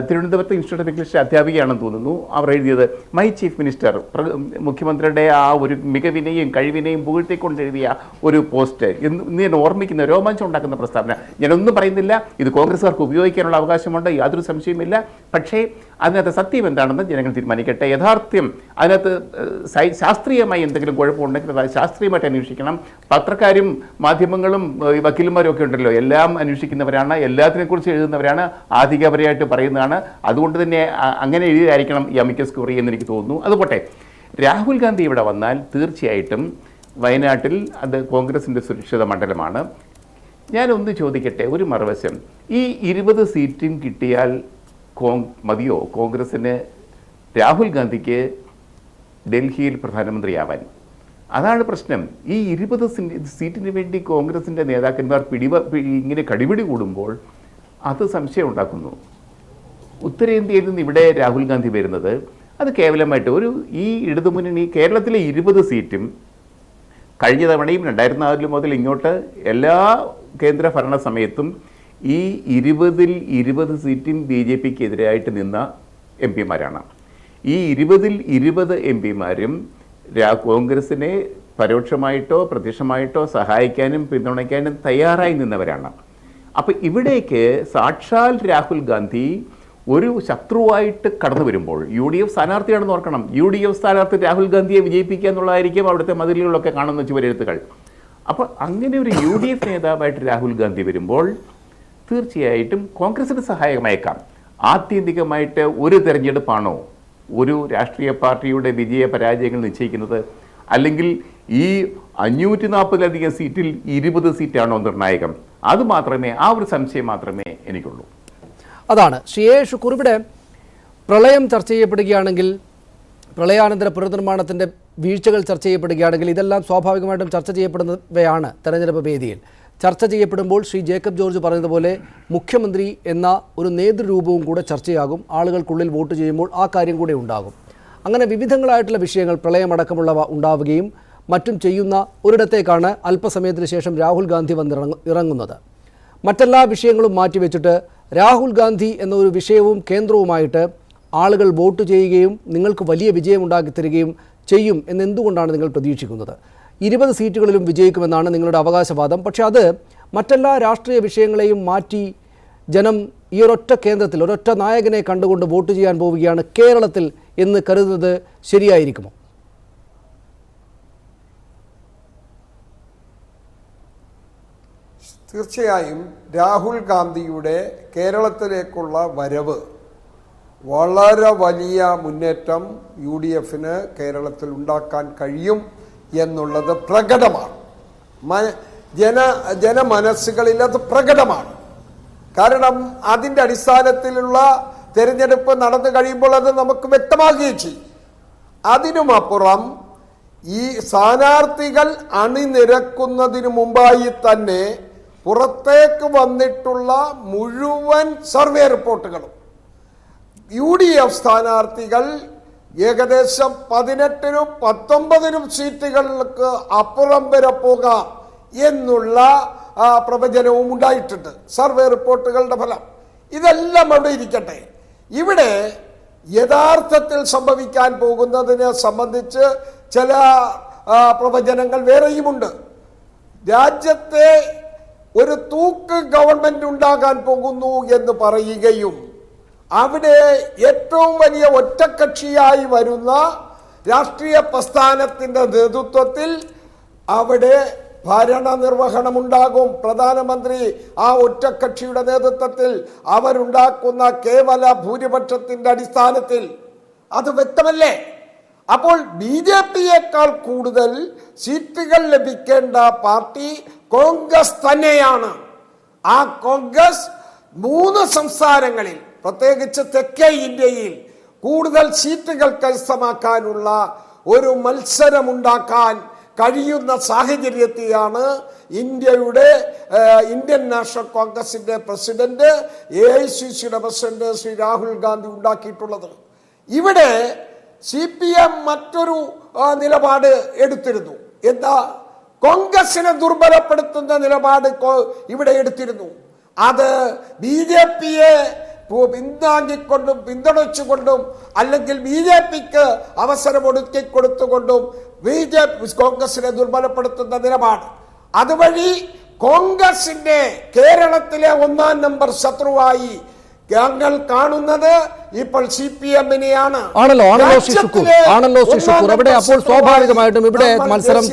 തിരുവനന്തപുരത്ത് ഇൻസ്റ്റിറ്റ്യൂട്ട് ഓഫ് ഇംഗ്ലീഷ് അധ്യാപികയാണെന്ന് തോന്നുന്നു, അവർ എഴുതിയത് മൈ ചീഫ് മിനിസ്റ്റർ, മുഖ്യമന്ത്രിയുടെ ആ ഒരു മികവിനെയും കഴിവിനെയും പുകഴ്ത്തിക്കൊണ്ട് എഴുതിയ ഒരു പോസ്റ്റ്. ഇന്ന് ഞാൻ ഓർമ്മിക്കുന്ന, രോമാഞ്ചം ഉണ്ടാക്കുന്ന പ്രസ്താവന. ഞാനൊന്നും പറയുന്നില്ല, ഇത് കോൺഗ്രസ്സുകാർക്ക് ഉപയോഗിക്കാനുള്ള അവകാശമുണ്ട്, യാതൊരു സംശയമില്ല. പക്ഷേ അതിനകത്ത് സത്യം എന്താണെന്ന് ജനങ്ങൾ തീരുമാനിക്കട്ടെ. യഥാർത്ഥ്യം അതിനകത്ത് ശാസ്ത്രീയമായി എന്തെങ്കിലും കുഴപ്പമുണ്ടെങ്കിൽ അത് ശാസ്ത്രീയമായിട്ട് അന്വേഷിക്കണം. പത്രക്കാരും മാധ്യമങ്ങളും വക്കീലന്മാരും ഒക്കെ ഉണ്ടല്ലോ, എല്ലാം അന്വേഷിക്കുന്നവരാണ്, എല്ലാത്തിനെക്കുറിച്ച് എഴുതുന്നവരാണ്, ആധികാരികമായിട്ട് പറയുന്നതാണ്. അതുകൊണ്ട് തന്നെ അങ്ങനെ എഴുതിയായിരിക്കണം ഈ അമിക്കസ് ക്യൂറി എന്നെനിക്ക് തോന്നുന്നു. അതുപോട്ടെ, രാഹുൽ ഗാന്ധി ഇവിടെ വന്നാൽ തീർച്ചയായിട്ടും വയനാട്ടിൽ അത് കോൺഗ്രസിൻ്റെ സുരക്ഷിത മണ്ഡലമാണ്. ഞാനൊന്ന് ചോദിക്കട്ടെ, ഒരു മറുവശം, ഈ 20 സീറ്റും കിട്ടിയാൽ മതിയോ കോൺഗ്രസിന് രാഹുൽ ഗാന്ധിക്ക് ഡൽഹിയിൽ പ്രധാനമന്ത്രിയാവാൻ? അതാണ് പ്രശ്നം. ഈ 20 സീറ്റിന് വേണ്ടി കോൺഗ്രസിൻ്റെ നേതാക്കന്മാർ ഇങ്ങനെ കടിപിടി കൂടുമ്പോൾ അത് സംശയം ഉണ്ടാക്കുന്നു. ഉത്തരേന്ത്യയിൽ നിന്ന് ഇവിടെ രാഹുൽ ഗാന്ധി വരുന്നത് അത് കേവലമായിട്ട് ഈ ഇടതുമുന്നണി കേരളത്തിലെ 20 സീറ്റും കഴിഞ്ഞ തവണയും 2004 മുതൽ ഇങ്ങോട്ട് എല്ലാ കേന്ദ്ര ഭരണ സമയത്തും ഈ 20ൽ 20 സീറ്റും BJPക്ക് എതിരായിട്ട് നിന്ന MP-മാരാണ്. ഈ 20ൽ 20 MP-മാരും കോൺഗ്രസിനെ പരോക്ഷമായിട്ടോ പ്രത്യക്ഷമായിട്ടോ സഹായിക്കാനും പിന്തുണയ്ക്കാനും തയ്യാറായി നിന്നവരാണ്. അപ്പോൾ ഇവിടേക്ക് സാക്ഷാൽ രാഹുൽ ഗാന്ധി ഒരു ശത്രുവായിട്ട് കടന്നു വരുമ്പോൾ, UDF സ്ഥാനാർത്ഥിയാണെന്ന് ഓർക്കണം, UDF സ്ഥാനാർത്ഥി രാഹുൽ ഗാന്ധിയെ വിജയിപ്പിക്കുക എന്നുള്ളതായിരിക്കും അവിടുത്തെ മതിലുകളിലൊക്കെ കാണുന്ന ചുവരെഴുത്തുകൾ. അപ്പോൾ അങ്ങനെ ഒരു UDF നേതാവായിട്ട് രാഹുൽ ഗാന്ധി വരുമ്പോൾ തീർച്ചയായിട്ടും കോൺഗ്രസിന് സഹായകമായേക്കാം. ആത്യന്തികമായിട്ട് ഒരു തെരഞ്ഞെടുപ്പാണോ ഒരു രാഷ്ട്രീയ പാർട്ടിയുടെ വിജയ പരാജയങ്ങൾ നിശ്ചയിക്കുന്നത്? അല്ലെങ്കിൽ ഈ 540-ലധികം സീറ്റിൽ 20 സീറ്റാണോ നിർണായകം? അത് മാത്രമേ, ആ ഒരു സംശയം മാത്രമേ എനിക്കുള്ളൂ. അതാണ് ശ്രീയേഷ് കുറിവിടെ പ്രളയം ചർച്ച ചെയ്യപ്പെടുകയാണെങ്കിൽ, പ്രളയാനന്തര പുനർനിർമ്മാണത്തിൻ്റെ വീഴ്ചകൾ ചർച്ച ചെയ്യപ്പെടുകയാണെങ്കിൽ ഇതെല്ലാം സ്വാഭാവികമായിട്ടും ചർച്ച ചെയ്യപ്പെടുന്നവയാണ് തെരഞ്ഞെടുപ്പ് വേദിയിൽ. ചർച്ച ചെയ്യപ്പെടുമ്പോൾ ശ്രീ ജേക്കബ് ജോർജ് പറഞ്ഞതുപോലെ മുഖ്യമന്ത്രി എന്ന ഒരു നേതൃരൂപവും കൂടെ ചർച്ചയാകും. ആളുകൾക്കുള്ളിൽ വോട്ട് ചെയ്യുമ്പോൾ ആ കാര്യം കൂടെ ഉണ്ടാകും. അങ്ങനെ വിവിധങ്ങളായിട്ടുള്ള വിഷയങ്ങൾ പ്രളയമടക്കമുള്ളവ ഉണ്ടാവുകയും മറ്റും ചെയ്യുന്ന ഒരിടത്തേക്കാണ് അല്പസമയത്തിന് ശേഷം രാഹുൽ ഗാന്ധി ഇറങ്ങുന്നത്. മറ്റെല്ലാ വിഷയങ്ങളും മാറ്റിവെച്ചിട്ട് രാഹുൽ ഗാന്ധി എന്ന ഒരു വിഷയവും കേന്ദ്രവുമായിട്ട് ആളുകൾ വോട്ട് ചെയ്യുകയും നിങ്ങൾക്ക് വലിയ വിജയമുണ്ടാക്കി തരികയും ചെയ്യും എന്നെന്തുകൊണ്ടാണ് നിങ്ങൾ പ്രതീക്ഷിക്കുന്നത്? 20 സീറ്റുകളിലും വിജയിക്കുമെന്നാണ് നിങ്ങളുടെ അവകാശവാദം. പക്ഷേ അത് മറ്റെല്ലാ രാഷ്ട്രീയ വിഷയങ്ങളെയും മാറ്റി ജനം ഈ ഒരൊറ്റ കേന്ദ്രത്തിൽ ഒരൊറ്റ നായകനെ കണ്ടുകൊണ്ട് വോട്ട് ചെയ്യാൻ പോവുകയാണ് കേരളത്തിൽ എന്ന് കരുതുന്നത് ശരിയായിരിക്കുമോ? തീർച്ചയായും രാഹുൽ ഗാന്ധിയുടെ കേരളത്തിലേക്കുള്ള വരവ് വളരെ വലിയ മുന്നേറ്റം UDFന് കേരളത്തിൽ ഉണ്ടാക്കാൻ കഴിയും എന്നുള്ളത് പ്രകടമാണ്. ജനമനസ്സുകളിൽ അത് പ്രകടമാണ്. കാരണം അതിൻ്റെ അടിസ്ഥാനത്തിലുള്ള തെരഞ്ഞെടുപ്പ് നടന്നു കഴിയുമ്പോൾ അത് നമുക്ക് വ്യക്തമാകുകയും ചെയ്യും. അതിനുമപ്പുറം ഈ സ്ഥാനാർത്ഥികൾ അണിനിരക്കുന്നതിന് മുമ്പായി തന്നെ പുറത്തേക്ക് വന്നിട്ടുള്ള മുഴുവൻ സർവേ റിപ്പോർട്ടുകളും UDF സ്ഥാനാർത്ഥികൾ ഏകദേശം 18-നും 19-നും സീറ്റുകൾക്ക് അപ്പുറം വരെ പോകാം എന്നുള്ള പ്രവചനവും ഉണ്ടായിട്ടുണ്ട്. സർവേ റിപ്പോർട്ടുകളുടെ ഫലം ഇതെല്ലാം അവിടെ ഇരിക്കട്ടെ. ഇവിടെ യഥാർത്ഥത്തിൽ സംഭവിക്കാൻ പോകുന്നതിനെ സംബന്ധിച്ച് ചില പ്രവചനങ്ങൾ വേറെയുമുണ്ട്. രാജ്യത്തെ ഒരു തൂക്ക് ഗവൺമെന്റ് ഉണ്ടാകാൻ പോകുന്നു എന്ന് പറയുകയും അവിടെ ഏറ്റവും വലിയ ഒറ്റക്കക്ഷിയായി വരുന്ന രാഷ്ട്രീയ പ്രസ്ഥാനത്തിന്റെ നേതൃത്വത്തിൽ അവിടെ ഭരണനിർവഹണമുണ്ടാകും. പ്രധാനമന്ത്രി ആ ഒറ്റക്കക്ഷിയുടെ നേതൃത്വത്തിൽ അവരുണ്ടാക്കുന്ന കേവല ഭൂരിപക്ഷത്തിന്റെ അടിസ്ഥാനത്തിൽ. അത് വ്യക്തമല്ലേ? അപ്പോൾ BJPയേക്കാൾ കൂടുതൽ സീറ്റുകൾ ലഭിക്കേണ്ട പാർട്ടി കോൺഗ്രസ് തന്നെയാണ്. ആ കോൺഗ്രസ് 3 സംസ്ഥാനങ്ങളിൽ പ്രത്യേകിച്ച് തെക്കേ ഇന്ത്യയിൽ കൂടുതൽ സീറ്റുകൾ കരസ്ഥമാക്കാനുള്ള ഒരു മത്സരമുണ്ടാക്കാൻ കഴിയുന്ന സാഹചര്യത്തെയാണ് ഇന്ത്യൻ നാഷണൽ കോൺഗ്രസിന്റെ പ്രസിഡന്റ് AICCയുടെ പ്രസിഡന്റ് ശ്രീ രാഹുൽ ഗാന്ധി ഉണ്ടാക്കിയിട്ടുള്ളത്. ഇവിടെ CPM മറ്റൊരു നിലപാട് എടുത്തിരുന്നു. എന്താ? കോൺഗ്രസിനെ ദുർബലപ്പെടുത്തുന്ന നിലപാട് ഇവിടെ എടുത്തിരുന്നു. അത് BJPയെ പിന്താങ്ങിക്കൊണ്ടും പിന്തുണച്ചുകൊണ്ടും അല്ലെങ്കിൽ BJPക്ക് അവസരം ഒടുക്കി കൊടുത്തുകൊണ്ടും കോൺഗ്രസിനെ ദുർബലപ്പെടുത്തുന്ന നിലപാട്. അതുവഴി കോൺഗ്രസിന്റെ കേരളത്തിലെ 1-ാം നമ്പർ ശത്രുവായി ഞങ്ങൾ കാണുന്നത് ഇപ്പോൾ CPMനെയാണ്. ആണല്ലോ ശ്രീ ശുക്കൂർ. അവിടെ അപ്പോൾ സ്വാഭാവികമായിട്ടും ഇവിടെ മത്സരം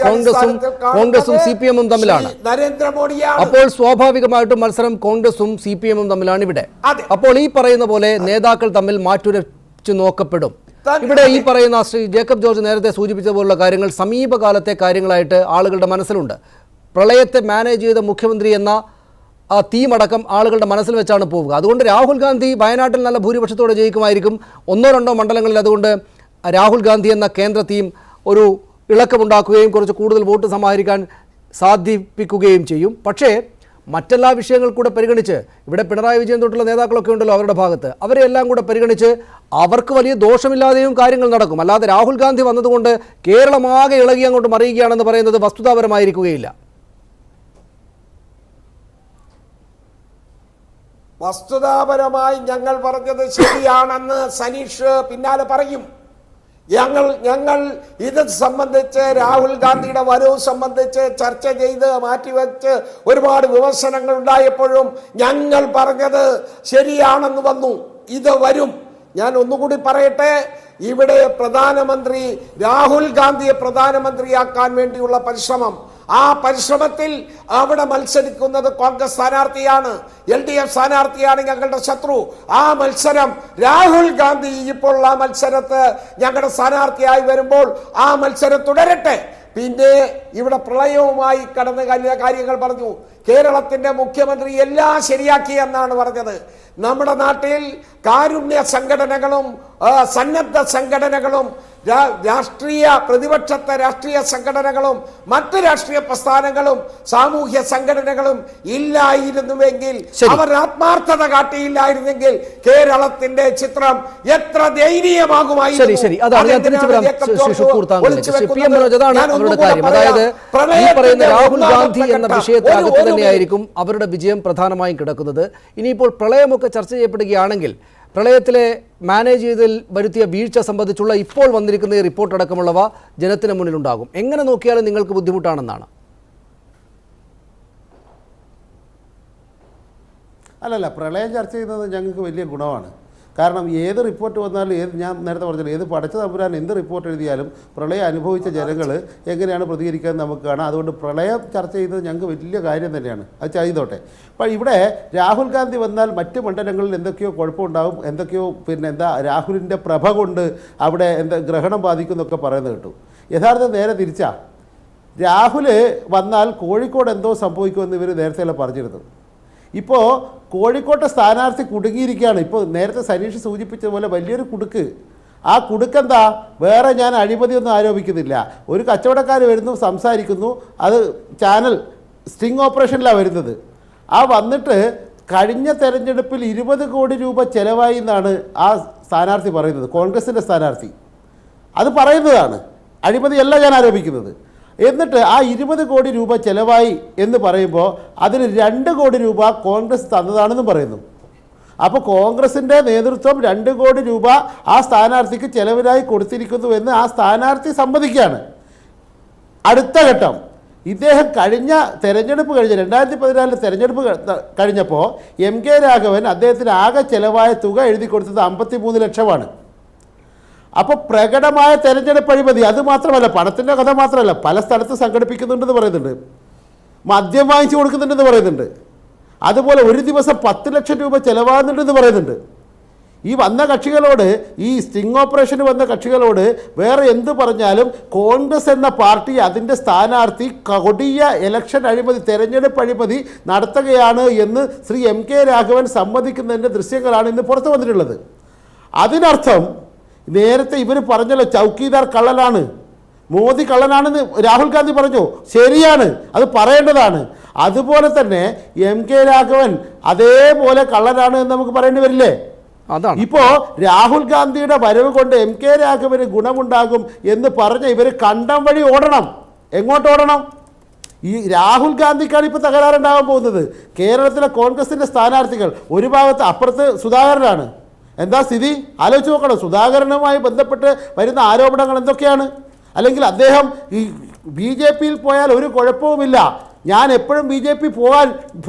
കോൺഗ്രസും CPMഉം തമ്മിലാണ്. നരേന്ദ്രമോദിയാണ്. അപ്പോൾ സ്വാഭാവികമായിട്ടും മത്സരം കോൺഗ്രസും CPMഉം തമ്മിലാണ് ഇവിടെ. അപ്പോൾ ഈ പറയുന്ന പോലെ നേതാക്കൾ തമ്മിൽ മാറ്റുരച്ചു നോക്കപ്പെടും. ഇവിടെ ഈ പറയുന്ന ശ്രീ ജേക്കബ് ജോർജ് നേരത്തെ സൂചിപ്പിച്ച പോലുള്ള കാര്യങ്ങൾ സമീപകാലത്തെ കാര്യങ്ങളായിട്ട് ആളുകളുടെ മനസ്സിലുണ്ട്. പ്രളയത്തെ മാനേജ് ചെയ്ത മുഖ്യമന്ത്രി എന്ന തീമടക്കം ആളുകളുടെ മനസ്സിൽ വെച്ചാണ് പോവുക. അതുകൊണ്ട് രാഹുൽ ഗാന്ധി വയനാട്ടിൽ നല്ല ഭൂരിപക്ഷത്തോടെ ജയിക്കുമായിരിക്കും. 1-2 മണ്ഡലങ്ങളിൽ അതുകൊണ്ട് രാഹുൽ ഗാന്ധി എന്ന കേന്ദ്ര ടീം ഒരു ഇളക്കമുണ്ടാക്കുകയും കുറച്ച് കൂടുതൽ വോട്ട് സമാഹരിക്കാൻ സാധിപ്പിക്കുകയും ചെയ്യും. പക്ഷേ മറ്റെല്ലാ വിഷയങ്ങൾ കൂടെ പരിഗണിച്ച് ഇവിടെ പിണറായി വിജയൻ തൊട്ടുള്ള നേതാക്കളൊക്കെ ഉണ്ടല്ലോ അവരുടെ ഭാഗത്ത്, അവരെല്ലാം കൂടെ പരിഗണിച്ച് അവർക്ക് വലിയ ദോഷമില്ലാതെയും കാര്യങ്ങൾ നടക്കും. അല്ലാതെ രാഹുൽ ഗാന്ധി വന്നതുകൊണ്ട് കേരളമാകെ ഇളകി അങ്ങോട്ട് മറിയുകയാണെന്ന് പറയുന്നത് വസ്തുതാപരമായിരിക്കുകയില്ല. വസ്തുതാപരമായി ഞങ്ങൾ പറഞ്ഞത് ശരിയാണെന്ന് സനീഷ് പിന്നാലെ പറയും. ഞങ്ങൾ ഇത് സംബന്ധിച്ച് രാഹുൽ ഗാന്ധിയുടെ വരവ് സംബന്ധിച്ച് ചർച്ച ചെയ്ത് മാറ്റിവെച്ച് ഒരുപാട് വിമർശനങ്ങൾ ഉണ്ടായപ്പോഴും ഞങ്ങൾ പറഞ്ഞത് ശരിയാണെന്ന് വന്നു. ഇത് വരും. ഞാൻ ഒന്നുകൂടി പറയട്ടെ, ഇവിടെ പ്രധാനമന്ത്രി രാഹുൽ ഗാന്ധിയെ പ്രധാനമന്ത്രിയാക്കാൻ വേണ്ടിയുള്ള പരിശ്രമം, ആ പരിശ്രമത്തിൽ അവിടെ മത്സരിക്കുന്നത് കോൺഗ്രസ് സ്ഥാനാർത്ഥിയാണ്, LDF സ്ഥാനാർത്ഥിയാണ് ഞങ്ങളുടെ ശത്രു. ആ മത്സരം രാഹുൽ ഗാന്ധി ഇപ്പോൾ ആ മത്സരത്ത് ഞങ്ങളുടെ സ്ഥാനാർത്ഥിയായി വരുമ്പോൾ ആ മത്സരം തുടരട്ടെ. പിന്നെ ഇവിടെ പ്രളയവുമായി കടന്ന കാര്യങ്ങൾ പറഞ്ഞു. കേരളത്തിന്റെ മുഖ്യമന്ത്രി എല്ലാം ശരിയാക്കി എന്നാണ് പറഞ്ഞത്. നമ്മുടെ നാട്ടിൽ കാരുണ്യ സംഘടനകളും സന്നദ്ധ സംഘടനകളും രാഷ്ട്രീയ പ്രതിപക്ഷത്തെ രാഷ്ട്രീയ സംഘടനകളും മറ്റ് രാഷ്ട്രീയ പ്രസ്ഥാനങ്ങളും സാമൂഹ്യ സംഘടനകളും ഇല്ലായിരുന്നുവെങ്കിൽ, അവർ ആത്മാർത്ഥത കാട്ടിയില്ലായിരുന്നെങ്കിൽ കേരളത്തിന്റെ ചിത്രം എത്ര ദയനീയമാകുമായിരുന്നു. രാഹുൽ ഗാന്ധി എന്ന വിഷയത്തിനകത്ത് തന്നെയായിരിക്കും അവരുടെ വിജയം പ്രധാനമായും കിടക്കുന്നത്. ഇനിയിപ്പോൾ പ്രളയമൊക്കെ ചർച്ച ചെയ്യപ്പെടുകയാണെങ്കിൽ പ്രളയത്തിലെ മാനേജ് ചെയ്തതിൽ വരുത്തിയ വീഴ്ച സംബന്ധിച്ചുള്ള ഇപ്പോൾ വന്നിരിക്കുന്ന ഈ റിപ്പോർട്ട് അടക്കമുള്ളവ ജനത്തിന് മുന്നിലുണ്ടാകും. എങ്ങനെ നോക്കിയാലും നിങ്ങൾക്ക് ബുദ്ധിമുട്ടാണെന്നാണ്. അല്ലല്ല, പ്രളയം ചർച്ച ചെയ്യുന്നത് ഞങ്ങൾക്ക് വലിയ ഗുണമാണ്. കാരണം ഏത് റിപ്പോർട്ട് വന്നാലും ഞാൻ നേരത്തെ പറഞ്ഞല്ലോ, ഏത് പടച്ച തമ്പുരാൻ എന്ത് റിപ്പോർട്ട് എഴുതിയാലും പ്രളയം അനുഭവിച്ച ജനങ്ങൾ എങ്ങനെയാണ് പ്രതികരിക്കാൻ നമുക്ക് കാണാം. അതുകൊണ്ട് പ്രളയം ചർച്ച ചെയ്യുന്നത് ഞങ്ങൾക്ക് വലിയ കാര്യം തന്നെയാണ്. അത് ചെയ്തോട്ടെ. അപ്പോൾ ഇവിടെ രാഹുൽ ഗാന്ധി വന്നാൽ മറ്റ് മണ്ഡലങ്ങളിൽ എന്തൊക്കെയോ കുഴപ്പമുണ്ടാകും, എന്തൊക്കെയോ രാഹുലിൻ്റെ പ്രഭ കൊണ്ട് അവിടെ ഗ്രഹണം ബാധിക്കും എന്നൊക്കെ പറയുന്നത് കേട്ടു. യഥാർത്ഥം നേരെ തിരിച്ചാ. രാഹുൽ വന്നാൽ കോഴിക്കോട് എന്തോ സംഭവിക്കുമെന്ന് ഇവർ നേരത്തെ പറഞ്ഞിരുന്നു. ഇപ്പോൾ കോഴിക്കോട്ടെ സ്ഥാനാർത്ഥി കുടുങ്ങിയിരിക്കുകയാണ്. ഇപ്പോൾ നേരത്തെ സനീഷ് സൂചിപ്പിച്ചതുപോലെ വലിയൊരു കുടുക്ക്. ആ കുടുക്കെന്താ? വേറെ ഞാൻ അഴിമതിയൊന്നും ആരോപിക്കുന്നില്ല. ഒരു കച്ചവടക്കാർ വരുന്നു, സംസാരിക്കുന്നു, അത് ചാനൽ സ്റ്റിംഗ് ഓപ്പറേഷനിലാണ് വരുന്നത്. ആ വന്നിട്ട് കഴിഞ്ഞ തെരഞ്ഞെടുപ്പിൽ 20 കോടി രൂപ ചെലവായി എന്നാണ് ആ സ്ഥാനാർത്ഥി പറയുന്നത്, കോൺഗ്രസിൻ്റെ സ്ഥാനാർത്ഥി. അത് പറയുന്നതാണ്, അഴിമതിയല്ല ഞാൻ ആരോപിക്കുന്നത്. എന്നിട്ട് ആ 20 കോടി രൂപ ചെലവായി എന്ന് പറയുമ്പോൾ അതിൽ 2 കോടി രൂപ കോൺഗ്രസ് തന്നതാണെന്നും പറയുന്നു. അപ്പോൾ കോൺഗ്രസിൻ്റെ നേതൃത്വം 2 കോടി രൂപ ആ സ്ഥാനാർത്ഥിക്ക് ചെലവിനായി കൊടുത്തിരിക്കുന്നു എന്ന് ആ സ്ഥാനാർത്ഥി സമ്മതിക്കുകയാണ്. അടുത്ത ഘട്ടം, ഇദ്ദേഹം കഴിഞ്ഞ തെരഞ്ഞെടുപ്പ് 2014 തെരഞ്ഞെടുപ്പ് കഴിഞ്ഞപ്പോൾ MK രാഘവൻ അദ്ദേഹത്തിന് ആകെ ചെലവായ തുക എഴുതി കൊടുത്തത് 53 ലക്ഷമാണ്. അപ്പോൾ പ്രകടമായ തെരഞ്ഞെടുപ്പ് അഴിമതി. അത് മാത്രമല്ല, പണത്തിൻ്റെ കഥ മാത്രമല്ല, പല സ്ഥലത്ത് സംഘടിപ്പിക്കുന്നുണ്ടെന്ന് പറയുന്നുണ്ട്, മദ്യം വാങ്ങിച്ചു കൊടുക്കുന്നുണ്ടെന്ന് പറയുന്നുണ്ട്, അതുപോലെ ഒരു ദിവസം 10 ലക്ഷം രൂപ ചെലവാകുന്നുണ്ടെന്ന് പറയുന്നുണ്ട്. ഈ വന്ന കക്ഷികളോട്, ഈ സ്റ്റിംഗ് ഓപ്പറേഷന് വന്ന കക്ഷികളോട് വേറെ എന്ത് പറഞ്ഞാലും കോൺഗ്രസ് എന്ന പാർട്ടി അതിൻ്റെ സ്ഥാനാർത്ഥി കൊടിയ ഇലക്ഷൻ അഴിമതി, തെരഞ്ഞെടുപ്പ് അഴിമതി നടത്തുകയാണ് എന്ന് ശ്രീ MK രാഘവൻ സമ്മതിക്കുന്നതിൻ്റെ ദൃശ്യങ്ങളാണ് ഇന്ന് പുറത്തു വന്നിട്ടുള്ളത്. അതിനർത്ഥം നേരത്തെ ഇവർ പറഞ്ഞല്ലോ ചൗക്കീദാർ കള്ളനാണ്, മോദി കള്ളനാണെന്ന് രാഹുൽ ഗാന്ധി പറഞ്ഞു. ശരിയാണ്, അത് പറയേണ്ടതാണ്. അതുപോലെ തന്നെ MK രാഘവൻ അതേപോലെ കള്ളനാണ് എന്ന് നമുക്ക് പറയേണ്ടി വരില്ലേ? ഇപ്പോൾ രാഹുൽ ഗാന്ധിയുടെ വരവ് കൊണ്ട് MK രാഘവന് ഗുണമുണ്ടാകും എന്ന് പറഞ്ഞ ഇവർ കണ്ടം വഴി ഓടണം. എങ്ങോട്ട് ഓടണം? ഈ രാഹുൽ ഗാന്ധിക്കാണ് ഇപ്പോൾ തകരാറുണ്ടാകാൻ പോകുന്നത്. കേരളത്തിലെ കോൺഗ്രസിൻ്റെ സ്ഥാനാർത്ഥികൾ ഒരു ഭാഗത്ത്, അപ്പുറത്ത് സുധാകരനാണ്. എന്താ സ്ഥിതി ആലോചിച്ച് നോക്കണം. സുധാകരനുമായി ബന്ധപ്പെട്ട് വരുന്ന ആരോപണങ്ങൾ എന്തൊക്കെയാണ്? അല്ലെങ്കിൽ അദ്ദേഹം ഈ BJPയിൽ പോയാൽ ഒരു കുഴപ്പവുമില്ല, ഞാൻ എപ്പോഴും BJP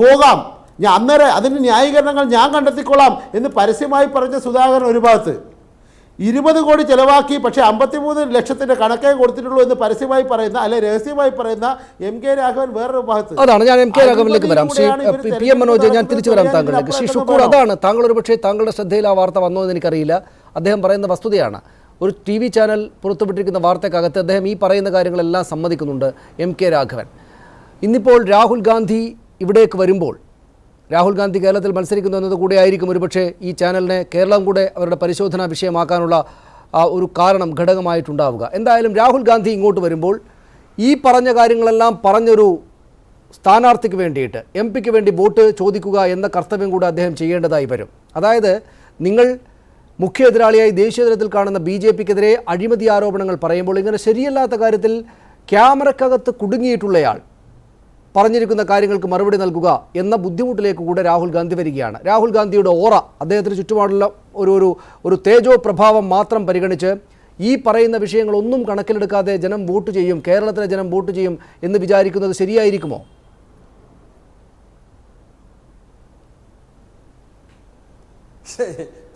പോകാം, ഞാൻ അന്നേരം അതിന് ന്യായീകരണങ്ങൾ ഞാൻ കണ്ടെത്തിക്കൊള്ളാം എന്ന് പരസ്യമായി പറഞ്ഞ സുധാകരൻ ഒരു ഭാഗത്ത്, 20 കോടി ചെലവാക്കി പക്ഷേ 53 ലക്ഷത്തിൻ്റെ കണക്കേ കൊടുത്തിട്ടുള്ളൂ എന്ന് പരസ്യമായി പറയുന്ന, അല്ലെ രഹസ്യമായി പറയുന്ന MK രാഘവൻ വേറൊരു ഭാഗത്ത്. അതാണ് ഞാൻ MK രാഘവനിലേക്ക് വരാം. PM മനോജ്, ഞാൻ തിരിച്ചു വരാം താങ്കളിലേക്ക്. ശ്രീ ഷുക്കൂർ, അതാണ് താങ്കൾ ഒരുപക്ഷെ താങ്കളുടെ ശ്രദ്ധയിൽ ആ വാർത്ത വന്നോ എന്ന് എനിക്കറിയില്ല. അദ്ദേഹം പറയുന്ന വസ്തുതയാണ്. ഒരു TV ചാനൽ പുറത്തുവിട്ടിരിക്കുന്ന വാർത്തക്കകത്ത് അദ്ദേഹം ഈ പറയുന്ന കാര്യങ്ങളെല്ലാം സമ്മതിക്കുന്നുണ്ട് MK രാഘവൻ. ഇന്നിപ്പോൾ രാഹുൽ ഗാന്ധി ഇവിടേക്ക് വരുമ്പോൾ, രാഹുൽ ഗാന്ധി കേരളത്തിൽ മത്സരിക്കുന്നു എന്നത് കൂടെ ആയിരിക്കും ഒരുപക്ഷെ ഈ ചാനലിനെ കേരളം കൂടെ അവരുടെ പരിശോധനാ വിഷയമാക്കാനുള്ള ഒരു കാരണം, ഘടകമായിട്ടുണ്ടാവുക. എന്തായാലും രാഹുൽ ഗാന്ധി ഇങ്ങോട്ട് വരുമ്പോൾ ഈ പറഞ്ഞ കാര്യങ്ങളെല്ലാം പറഞ്ഞൊരു സ്ഥാനാർത്ഥിക്ക് വേണ്ടിയിട്ട്, MP-ക്ക് വേണ്ടി വോട്ട് ചോദിക്കുക എന്ന കർത്തവ്യം കൂടെ അദ്ദേഹം ചെയ്യേണ്ടതായി വരും. അതായത് നിങ്ങൾ മുഖ്യ എതിരാളിയായി ദേശീയ തലത്തിൽ കാണുന്ന BJP-ക്കെതിരെ അഴിമതി ആരോപണങ്ങൾ പറയുമ്പോൾ ഇങ്ങനെ ശരിയല്ലാത്ത കാര്യത്തിൽ ക്യാമറക്കകത്ത് കുടുങ്ങിയിട്ടുള്ളയാൾ പറഞ്ഞിരിക്കുന്ന കാര്യങ്ങൾക്ക് മറുപടി നൽകുക എന്ന ബുദ്ധിമുട്ടിലേക്ക് കൂടെ രാഹുൽ ഗാന്ധി വരികയാണ്. രാഹുൽ ഗാന്ധിയുടെ ഓറ, അദ്ദേഹത്തിന് ചുറ്റുപാടുള്ള ഒരു തേജോ പ്രഭാവം മാത്രം പരിഗണിച്ച് ഈ പറയുന്ന വിഷയങ്ങളൊന്നും കണക്കിലെടുക്കാതെ ജനം വോട്ട് ചെയ്യും, കേരളത്തിലെ ജനം വോട്ട് ചെയ്യും എന്ന് വിചാരിക്കുന്നത് ശരിയായിരിക്കുമോ?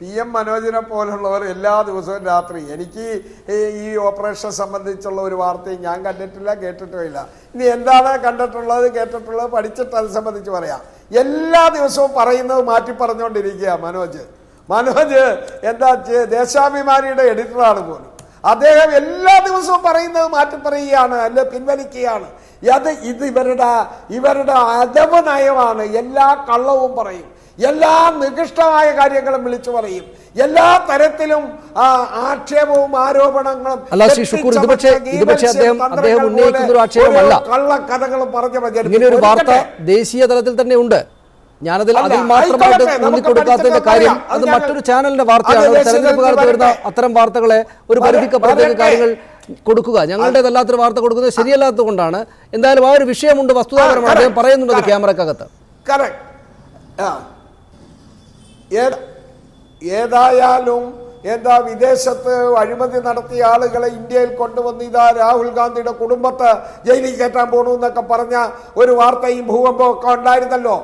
PM മനോജിനെ പോലുള്ളവർ എല്ലാ ദിവസവും രാത്രി, എനിക്ക് ഈ ഓപ്പറേഷൻ സംബന്ധിച്ചുള്ള ഒരു വാർത്തയും ഞാൻ കണ്ടിട്ടില്ല, കേട്ടിട്ടുമില്ല. ഇനി എന്താണ് കണ്ടിട്ടുള്ളത്, കേട്ടിട്ടുള്ളത്, പഠിച്ചിട്ട് അത് സംബന്ധിച്ച് പറയാം. എല്ലാ ദിവസവും പറയുന്നത് മാറ്റി പറഞ്ഞുകൊണ്ടിരിക്കുക മനോജ്. എന്താ ദേശാഭിമാനിയുടെ എഡിറ്ററാണ് പോലും. അദ്ദേഹം എല്ലാ ദിവസവും പറയുന്നത് മാറ്റി പറയുകയാണ്, അല്ലെ പിൻവലിക്കുകയാണ്. ഇത് ഇവരുടെ അദവ് നയമാണ്. എല്ലാ കള്ളവും പറയും. എല്ലാ നികൃഷ്ടമായ കാര്യങ്ങളും വിളിച്ചു പറയും. എല്ലാ തരത്തിലും ആക്ഷേപവും ആരോപണങ്ങളും അല്ല ശ്രീ ഷുക്കൂർ, ഇത് പക്ഷേ അദ്ദേഹം ഉന്നയിക്കുന്ന ഒരു ആക്ഷേപമല്ല. കള്ളക്കഥകളും പറഞ്ഞ ഇങ്ങനെ ഒരു വാർത്ത ദേശീയ തലത്തിൽ തന്നെ ഉണ്ട്. അതിൽ മാത്രമായിട്ട് ഊന്നിക്കൊടുക്കാത്തതിന്റെ കാര്യം അത് മറ്റൊരു ചാനലിന്റെ വാർത്തയാണ്. തെരഞ്ഞെടുപ്പ് കാലത്ത് വരുന്ന അത്തരം വാർത്തകളെ ഒരു പരിധിക്കപ്പുറത്തേക്ക് കാര്യങ്ങൾ കൊടുക്കുക, ഞങ്ങളുടേതല്ലാത്തൊരു വാർത്ത കൊടുക്കുന്നത് ശരിയല്ലാത്തത് കൊണ്ടാണ്. എന്തായാലും ആ ഒരു വിഷയമുണ്ട്, വസ്തുതാപരമാണ്. അദ്ദേഹം പറയുന്നുണ്ട് ക്യാമറക്കകത്ത്. ഏതായാലും വിദേശത്ത് അഴിമതി നടത്തിയ ആളുകളെ ഇന്ത്യയിൽ കൊണ്ടുവന്ന് ഇതാ രാഹുൽ ഗാന്ധിയുടെ കുടുംബത്തെ ജയിലിൽ കയറ്റാൻ പോണു എന്നൊക്കെ പറഞ്ഞ ഒരു വാർത്തയും ഭൂകമ്പവും ഒക്കെ ഉണ്ടായിരുന്നല്ലോ.